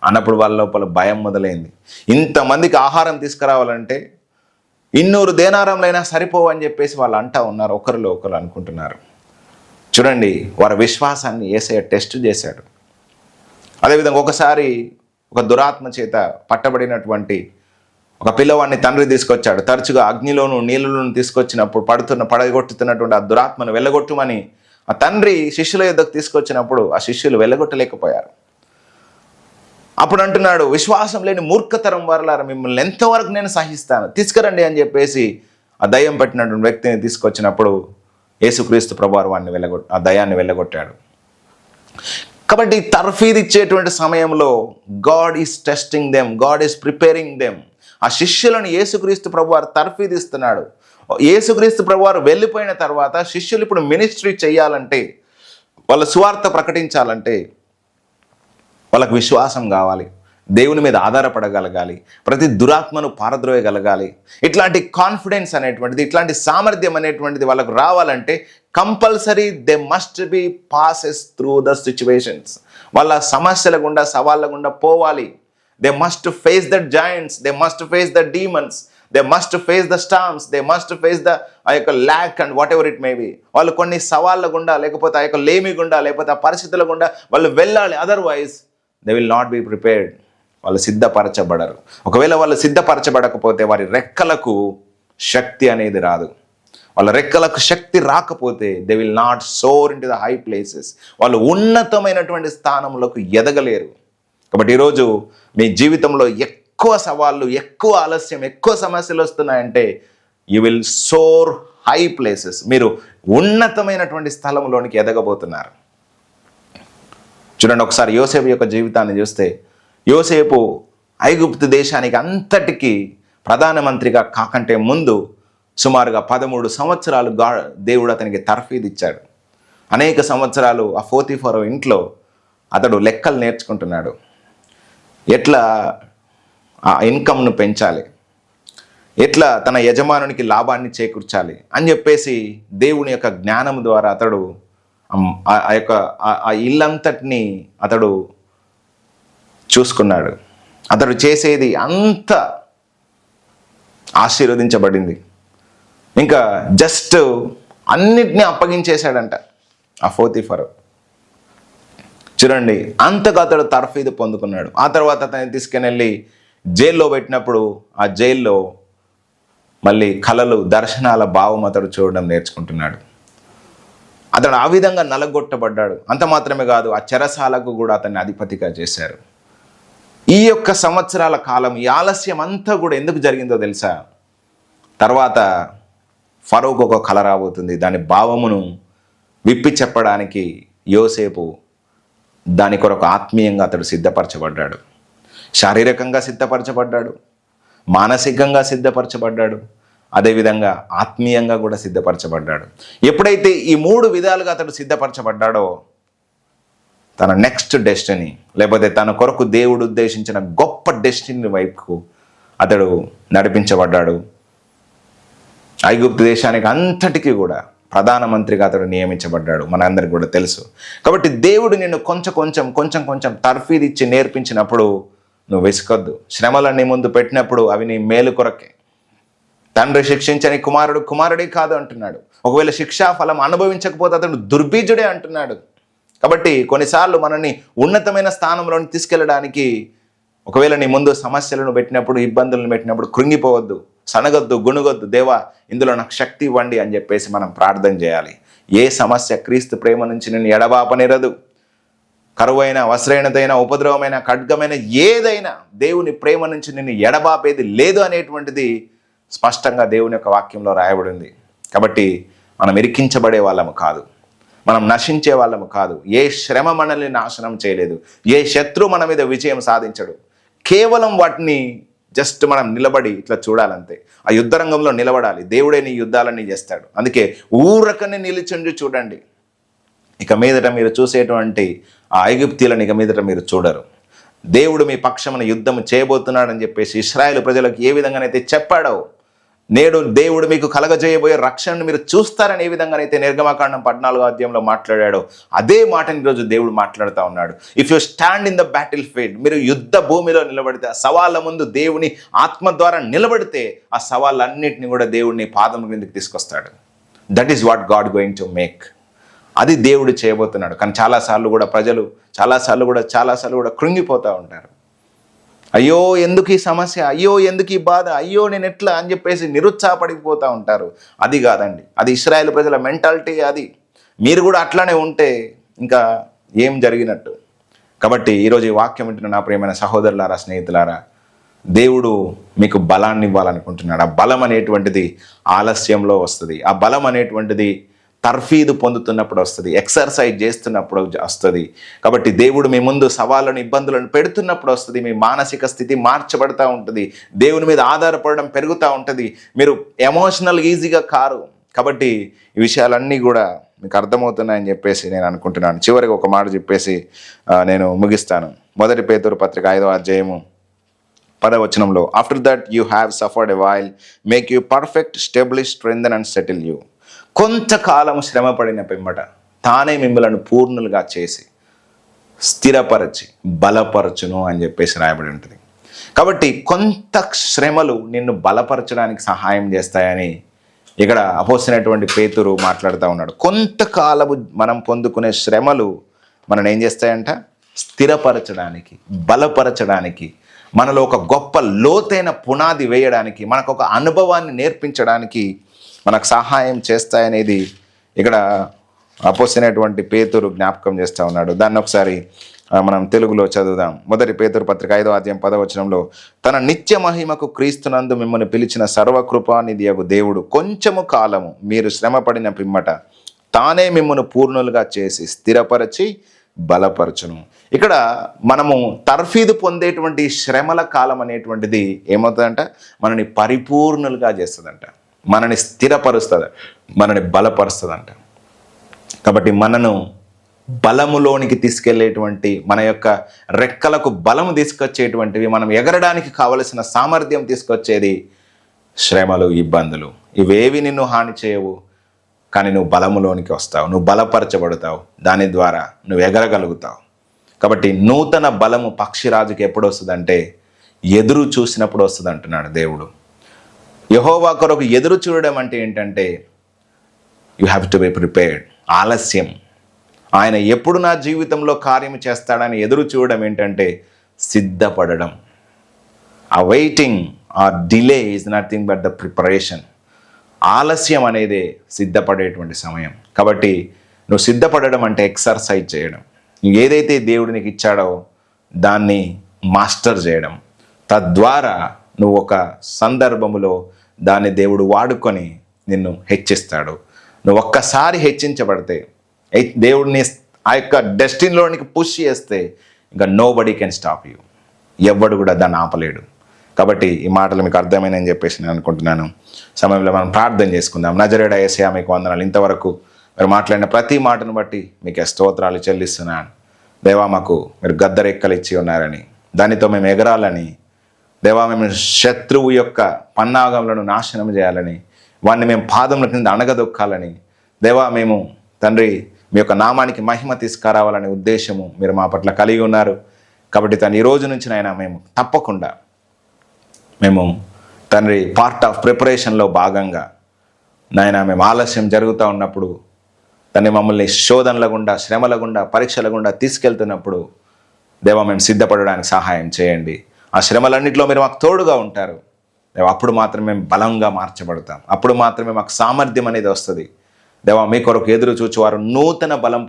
అన్నప్పుడు వాళ్ళ లోపల భయం మొదలైంది. ఇంతమందికి ఆహారం తీసుకురావాలంటే 200 దేనారంలైనా సరిపోవని చెప్పేసి వాళ్ళు అంటా ఉన్నారు, ఒకరిలో ఒకరు అనుకుంటున్నారు. చూడండి, వారి విశ్వాసాన్ని యేసయ్య టెస్ట్ చేశాడు. అదేవిధంగా ఒకసారి ఒక దురాత్మ చేత పట్టబడినటువంటి ఒక పిల్లవాడిని తండ్రి తీసుకొచ్చాడు. తరచుగా అగ్నిలోను నీళ్ళలోను తీసుకొచ్చినప్పుడు పడగొట్టుతున్నటువంటి ఆ దురాత్మను వెళ్ళగొట్టుమని ఆ తండ్రి శిష్యుల యొద్దకు తీసుకొచ్చినప్పుడు ఆ శిష్యులు వెళ్ళగొట్టలేకపోయారు. అప్పుడు అంటున్నాడు, విశ్వాసం లేని మూర్ఖతరం వారలారా, మిమ్మల్ని ఎంతవరకు నేను సహిస్తాను, తీసుకురండి అని చెప్పేసి ఆ దయ్యం పట్టినటువంటి వ్యక్తిని తీసుకొచ్చినప్పుడు యేసుక్రీస్తు ప్రభువారు వారిని ఆ దయ్యాన్ని వెళ్ళగొట్టాడు. కాబట్టి తర్ఫీదు ఇచ్చేటువంటి సమయంలో God is testing them, God is preparing them. ఆ శిష్యులను యేసుక్రీస్తు ప్రభువారు తర్ఫీదిస్తున్నాడు. యేసుక్రీస్తు ప్రభువారు వెళ్ళిపోయిన తర్వాత శిష్యులు ఇప్పుడు మినిస్ట్రీ చేయాలంటే, వాళ్ళ సువార్త ప్రకటించాలంటే వాళ్ళకు విశ్వాసం కావాలి, దేవుని మీద ఆధారపడగలగాలి, ప్రతి దురాత్మను పారద్రోయగలగాలి. ఇట్లాంటి కాన్ఫిడెన్స్ అనేటువంటిది, ఇట్లాంటి సామర్థ్యం అనేటువంటిది వాళ్ళకు రావాలంటే compulsory they must be passes through the situations. వాళ్ళ సమస్యల గుండా, సవాళ్ళ గుండా పోవాలి. They must face the giants, they must face the demons, they must face the storms, they must face the lack and whatever it may be. వాళ్ళు కొన్ని సవాళ్ళ గుండా, లేకపోతే ఆ యొక్క లేమి గుండా, లేకపోతే ఆ పరిస్థితుల గుండా వాళ్ళు వెళ్ళాలి. Otherwise they will not be prepared. వాళ్ళు సిద్ధపరచబడరు. ఒకవేళ వాళ్ళు సిద్ధపరచబడకపోతే వారి రెక్కలకు శక్తి అనేది రాదు, వాళ్ళ రెక్కలకు శక్తి రాకపోతే they will not soar in to the high places. వాళ్ళు ఉన్నతమైనటువంటి స్థానంలోకి ఎదగలేరు. కాబట్టి ఈరోజు మీ జీవితంలో ఎక్కువ సవాళ్ళు, ఎక్కువ ఆలస్యం, ఎక్కువ సమస్యలు వస్తున్నాయంటే you will soar high places. మీరు ఉన్నతమైనటువంటి స్థలంలోనికి ఎదగబోతున్నారు. చూడండి, ఒకసారి యోసేపు యొక్క జీవితాన్ని చూస్తే, యోసేపు ఐగుప్తు దేశానికి అంతటికీ ప్రధానమంత్రిగా కాకంటే ముందు సుమారుగా 13 సంవత్సరాలు దేవుడు అతనికి తర్ఫీదు ఇచ్చాడు. అనేక సంవత్సరాలు ఆ పోతీఫరు ఇంట్లో అతడు లెక్కలు నేర్చుకుంటున్నాడు. ఎట్లా ఆ ఇన్కమ్ను పెంచాలి, ఎట్లా తన యజమానునికి లాభాన్ని చేకూర్చాలి అని చెప్పేసి దేవుని యొక్క జ్ఞానం ద్వారా అతడు ఆ ఇల్లంతటినీ అతడు చూసుకున్నాడు. అతడు చేసేది అంత ఆశీర్వదించబడింది. ఇంకా జస్ట్ అన్నిటినీ అప్పగించేశాడంట ఆ పోతీఫరు. చూడండి, అంతగా అతడు తర్ఫీదు పొందుకున్నాడు. ఆ తర్వాత అతన్ని తీసుకుని జైల్లో పెట్టినప్పుడు ఆ జైల్లో మళ్ళీ కలలు, దర్శనాల భావం అతడు చూడడం నేర్చుకుంటున్నాడు. అతడు ఆ విధంగా నలగొట్టబడ్డాడు. అంత మాత్రమే కాదు, ఆ చెరసాలకు కూడా అతన్ని అధిపతిగా చేశారు. ఈ యొక్క సంవత్సరాల కాలం, ఈ ఆలస్యం అంతా కూడా ఎందుకు జరిగిందో తెలుసా? తర్వాత ఫరోకు ఒక కల రాబోతుంది. దాని భావమును విప్పి చెప్పడానికి యోసేపు దాని కొరకు ఆత్మీయంగా అతడు సిద్ధపరచబడ్డాడు. శారీరకంగా సిద్ధపరచబడ్డాడు, మానసికంగా సిద్ధపరచబడ్డాడు, అదేవిధంగా ఆత్మీయంగా కూడా సిద్ధపరచబడ్డాడు. ఎప్పుడైతే ఈ 3 విధాలుగా అతడు సిద్ధపరచబడ్డాడో తన నెక్స్ట్ డెస్టినీ, లేకపోతే తన కొరకు దేవుడు ఉద్దేశించిన గొప్ప డెస్టినీ వైపుకు అతడు నడిపించబడ్డాడు. ఐగుప్తు దేశానికి అంతటికీ కూడా ప్రధానమంత్రిగా అతడు నియమించబడ్డాడు. మనందరికీ కూడా తెలుసు. కాబట్టి దేవుడు నిన్ను కొంచెం కొంచెం తర్ఫీదు ఇచ్చి నేర్పించినప్పుడు నువ్వు వెసుకొద్దు. శ్రమలన్నీ ముందు పెట్టినప్పుడు అవి నీ మేలు కొరకే. తండ్రి శిక్షించని కుమారుడు కుమారుడే కాదు అంటున్నాడు. ఒకవేళ శిక్షా ఫలం అనుభవించకపోతే అతడు దుర్బీజుడే అంటున్నాడు. కాబట్టి కొన్నిసార్లు మనల్ని ఉన్నతమైన స్థానంలోని తీసుకెళ్ళడానికి ఒకవేళ నీ ముందు సమస్యలను పెట్టినప్పుడు, ఇబ్బందులను పెట్టినప్పుడు కృంగిపోవద్దు, సనగొద్దు, గుణగొద్దు. దేవా, ఇందులో నాకు శక్తి ఇవ్వండి అని చెప్పేసి మనం ప్రార్థన చేయాలి. ఏ సమస్య క్రీస్తు ప్రేమ నుంచి నిన్ను ఎడబాపనిరదు. కరువైన, వస్త్రహీనతైన, ఉపద్రవమైన, ఖడ్గమైన ఏదైనా దేవుని ప్రేమ నుంచి నిన్ను ఎడబాపేది లేదు అనేటువంటిది స్పష్టంగా దేవుని యొక్క వాక్యంలో రాయబడింది. కాబట్టి మనం ఇరికించబడే వాళ్ళము కాదు, మనం నశించే వాళ్ళము కాదు. ఏ శ్రమ మనల్ని నాశనం చేయలేదు, ఏ శత్రువు మన మీద విజయం సాధించడు. కేవలం వాటిని జస్ట్ మనం నిలబడి ఇట్లా చూడాలంతే. ఆ యుద్ధ రంగంలో నిలబడాలి. దేవుడే నీ యుద్ధాలన్నీ చేస్తాడు. అందుకే ఊరకనే నిలిచుండి చూడండి. ఇక మీదట మీరు చూసేటువంటి ఆ ఐగుప్తీయులను ఇక మీదట మీరు చూడరు. దేవుడు మీ పక్షమున యుద్ధం చేయబోతున్నాడని చెప్పేసి ఇశ్రాయేలు ప్రజలకు ఏ విధంగానైతే చెప్పాడో, నేడు దేవుడు మీకు కలగజేయబోయే రక్షణను మీరు చూస్తారని ఏ విధంగానైతే నిర్గమకాండం 14వ అధ్యాయంలో మాట్లాడాడో, అదే మాటని ఈరోజు దేవుడు మాట్లాడుతూ ఉన్నాడు. If you stand in the battle field, మీరు యుద్ధ భూమిలో నిలబడితే, ఆ సవాళ్ళ ముందు దేవుని ఆత్మ ద్వారా నిలబడితే, ఆ సవాళ్ళన్నింటినీ కూడా దేవుడిని పాదం కిందకి తీసుకొస్తాడు. That is what God going to make. అది దేవుడు చేయబోతున్నాడు. కానీ చాలాసార్లు కూడా ప్రజలు చాలాసార్లు కూడా కృంగిపోతూ ఉంటారు. అయ్యో ఎందుకు ఈ సమస్య, అయ్యో ఎందుకు ఈ బాధ, అయ్యో నేను ఎట్లా అని చెప్పేసి నిరుత్సాహపడిపోతూ ఉంటారు. అది కాదండి, అది ఇశ్రాయేలు ప్రజల మెంటాలిటీ. అది మీరు కూడా అట్లానే ఉంటే ఇంకా ఏం జరిగినట్టు. కాబట్టి ఈరోజు ఈ వాక్యం వింటున్న నా ప్రియమైన సహోదరులారా, స్నేహితులారా, దేవుడు మీకు బలాన్ని ఇవ్వాలనుకుంటున్నాడు. ఆ బలం అనేటువంటిది ఆలస్యంలో వస్తుంది. ఆ బలం అనేటువంటిది తర్ఫీదు పొందుతున్నప్పుడు వస్తుంది, ఎక్సర్సైజ్ చేస్తున్నప్పుడు వస్తుంది. కాబట్టి దేవుడు మీ ముందు సవాళ్ళను, ఇబ్బందులను పెడుతున్నప్పుడు వస్తుంది. మీ మానసిక స్థితి మార్చబడుతూ ఉంటుంది, దేవుని మీద ఆధారపడడం పెరుగుతూ ఉంటుంది. మీరు ఎమోషనల్ ఈజీగా కారు. కాబట్టి ఈ విషయాలన్నీ కూడా మీకు అర్థమవుతున్నాయని చెప్పేసి నేను అనుకుంటున్నాను. చివరికి ఒక మాట చెప్పేసి నేను ముగిస్తాను. 1 పేతురు పత్రిక 5వ అధ్యాయము 10వ వచనంలో, after that you have suffered a while make you perfect, establish, strengthen and settle you. కొంతకాలము శ్రమపడిన పిమ్మట తానే మిమ్మలను పూర్ణులుగా చేసి స్థిరపరచి బలపరచును అని చెప్పేసి రాయబడి ఉంటుంది. కాబట్టి కొంత శ్రమలు నిన్ను బలపరచడానికి సహాయం చేస్తాయని ఇక్కడ అపోస్తలుడైనటువంటి పేతురు మాట్లాడుతూ ఉన్నాడు. కొంతకాలము మనం పొందుకునే శ్రమలు మనల్ని ఏం చేస్తాయంట? స్థిరపరచడానికి, బలపరచడానికి, మనలో ఒక గొప్ప లోతైన పునాది వేయడానికి, మనకు ఒక అనుభవాన్ని నేర్పించడానికి మనకు సహాయం చేస్తాయనేది ఇక్కడ అపోస్తలుడైనటువంటి పేతురు జ్ఞాపకం చేస్తూ ఉన్నాడు. దాన్ని ఒకసారి మనం తెలుగులో చదువుదాం. 1 పేతురు పత్రిక 5వ అధ్యాయం 10వ వచనంలో, తన నిత్య మహిమకు క్రీస్తునందు మిమ్మల్ని పిలిచిన సర్వకృపానిధియగు దేవుడు కొంచెము కాలము మీరు శ్రమపడిన పిమ్మట తానే మిమ్మల్ని పూర్ణులుగా చేసి స్థిరపరచి బలపరచును. ఇక్కడ మనము తర్ఫీదు పొందేటువంటి శ్రమల కాలం అనేటువంటిది ఏమవుతుందంట, మనని పరిపూర్ణులుగా చేస్తుందంట, మనని స్థిరపరుస్తుంది, మనని బలపరుస్తుందంట. కాబట్టి మనను బలములోనికి తీసుకెళ్లేటువంటి, మన యొక్క రెక్కలకు బలము తీసుకొచ్చేటువంటివి, మనం ఎగరడానికి కావలసిన సామర్థ్యం తీసుకొచ్చేది శ్రమలు, ఇబ్బందులు. ఇవేవి నిన్ను హాని చేయవు, కానీ నువ్వు బలములోనికి వస్తావు, నువ్వు బలపరచబడతావు, దాని ద్వారా నువ్వు ఎగరగలుగుతావు. కాబట్టి నూతన బలము పక్షిరాజుకి ఎప్పుడు వస్తుందంటే ఎదురు చూసినప్పుడు వస్తుంది అంటున్నాడు దేవుడు. యెహోవా కొరకు ఎదురు చూడడం అంటే ఏంటంటే you have to be prepared. ఆలస్యం, ఆయన ఎప్పుడు నా జీవితంలో కార్యం చేస్తాడని ఎదురు చూడడం ఏంటంటే సిద్ధపడడం. ఆ waiting or delay is nothing but the preparation. ఆలస్యం అనేది సిద్ధపడేటువంటి సమయం. కాబట్టి నువ్వు సిద్ధపడడం అంటే ఎక్సర్సైజ్ చేయడం, నువ్వు ఏదైతే దేవుడు నీకు ఇచ్చాడో దాన్ని మాస్టర్ చేయడం, తద్వారా నువ్వు ఒక సందర్భములో దాన్ని దేవుడు వాడుకొని నిన్ను హెచ్చిస్తాడు. నువ్వు ఒక్కసారి హెచ్చించబడితే, దేవుడిని ఆ యొక్క డెస్టినీలోనికి పుష్ చేస్తే ఇంకా నోబడీ కెన్ స్టాప్ యూ. ఎవ్వడు కూడా దాన్ని ఆపలేడు. కాబట్టి ఈ మాటలు మీకు అర్థమైనని చెప్పేసి నేను అనుకుంటున్నాను. సమయంలో మనం ప్రార్థన చేసుకుందాం. నజరేయుడా యేసయ్యా మీకు వందనాలు. ఇంతవరకు మీరు మాట్లాడిన ప్రతి మాటను బట్టి మీకు స్తోత్రాలు చెల్లిస్తున్నాను. దేవా, మాకు మీరు గద్దరెక్కలు ఇచ్చి ఉన్నారని, దానితో మేము ఎగరాలని, దేవా మేము శత్రువు యొక్క పన్నాగములను నాశనం చేయాలని, వాడిని మేము పాదముల కింద అణగదొక్కాలని, దేవా మేము తండ్రి మీ యొక్క నామానికి మహిమ తీసుకురావాలనే ఉద్దేశము మీరు మా పట్ల కలిగి ఉన్నారు. కాబట్టి ఈ రోజు నుంచి నాయన మేము తప్పకుండా మేము తండ్రి పార్ట్ ఆఫ్ ప్రిపరేషన్లో భాగంగా నాయన మేము ఆలస్యం జరుగుతూ ఉన్నప్పుడు తండ్రి మమ్మల్ని శోధనల గుండా, శ్రమల గుండా, పరీక్షల గుండా తీసుకెళ్తున్నప్పుడు దేవా మేము సిద్ధపడడానికి సహాయం చేయండి. ఆ శ్రమలన్నింటిలో మీరు మాకు తోడుగా ఉంటారు దేవా. అప్పుడు మాత్రమే మేము బలంగా మార్చబడతాం, అప్పుడు మాత్రమే మాకు సామర్థ్యం అనేది వస్తుంది దేవా. మీ కొరకు ఎదురు చూచువారు నూతన బలం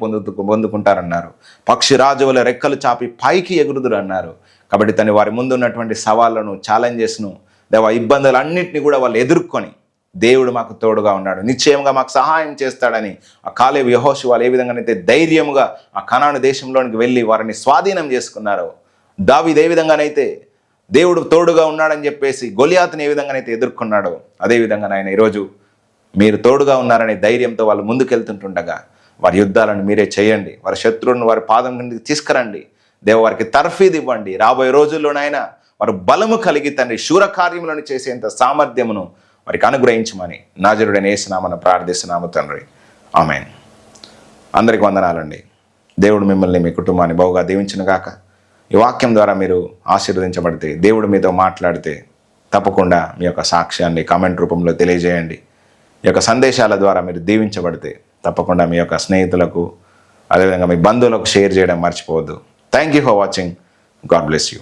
పొందుకుంటారన్నారు. పక్షిరాజు వలె రెక్కలు చాపి పైకి ఎగురుదురు అన్నారు. కాబట్టి వారి ముందు ఉన్నటువంటి సవాళ్ళను, ఛాలెంజెస్ను దేవా, ఇబ్బందులన్నింటినీ కూడా వాళ్ళు ఎదుర్కొని దేవుడు మాకు తోడుగా ఉన్నాడు, నిశ్చయంగా మాకు సహాయం చేస్తాడని ఆ కాలేబు, యెహోషువలు ఏ విధంగానైతే ధైర్యముగా ఆ కనాను దేశంలోనికి వెళ్ళి వారిని స్వాధీనం చేసుకున్నారో, దావీదు ఏ విధంగానైతే దేవుడు తోడుగా ఉన్నాడని చెప్పేసి గొలియాతుని ఏ విధంగానైతే ఎదుర్కొన్నాడో, అదేవిధంగా ఆయన ఈరోజు మీరు తోడుగా ఉన్నారనే ధైర్యంతో వాళ్ళు ముందుకెళ్తుంటుండగా వారి యుద్ధాలను మీరే చేయండి. వారి శత్రువులను వారి పాదం కిందకి తీసుకురండి దేవ. వారికి తర్ఫీదు ఇవ్వండి. రాబోయే రోజుల్లోనైనా వారు బలము కలిగి తండ్రి శూర కార్యములను చేసేంత సామర్థ్యమును వారికి అనుగ్రహించమని నాజరుడైన యేసు నామమున ప్రార్థిస్తున్నాము తండ్రి, ఆమేన్. అందరికి వందనాలండి. దేవుడు మిమ్మల్ని, మీ కుటుంబాన్ని బహుగా దీవించును గాక. ఈ వాక్యం ద్వారా మీరు ఆశీర్వదించబడితే, దేవుడు మీతో మాట్లాడితే తప్పకుండా మీ యొక్క సాక్ష్యాన్ని కామెంట్ రూపంలో తెలియజేయండి. ఈ యొక్క సందేశాల ద్వారా మీరు దీవించబడితే తప్పకుండా మీ యొక్క స్నేహితులకు, అదేవిధంగా మీ బంధువులకు షేర్ చేయడం మర్చిపోవద్దు. Thank you for watching. God bless you.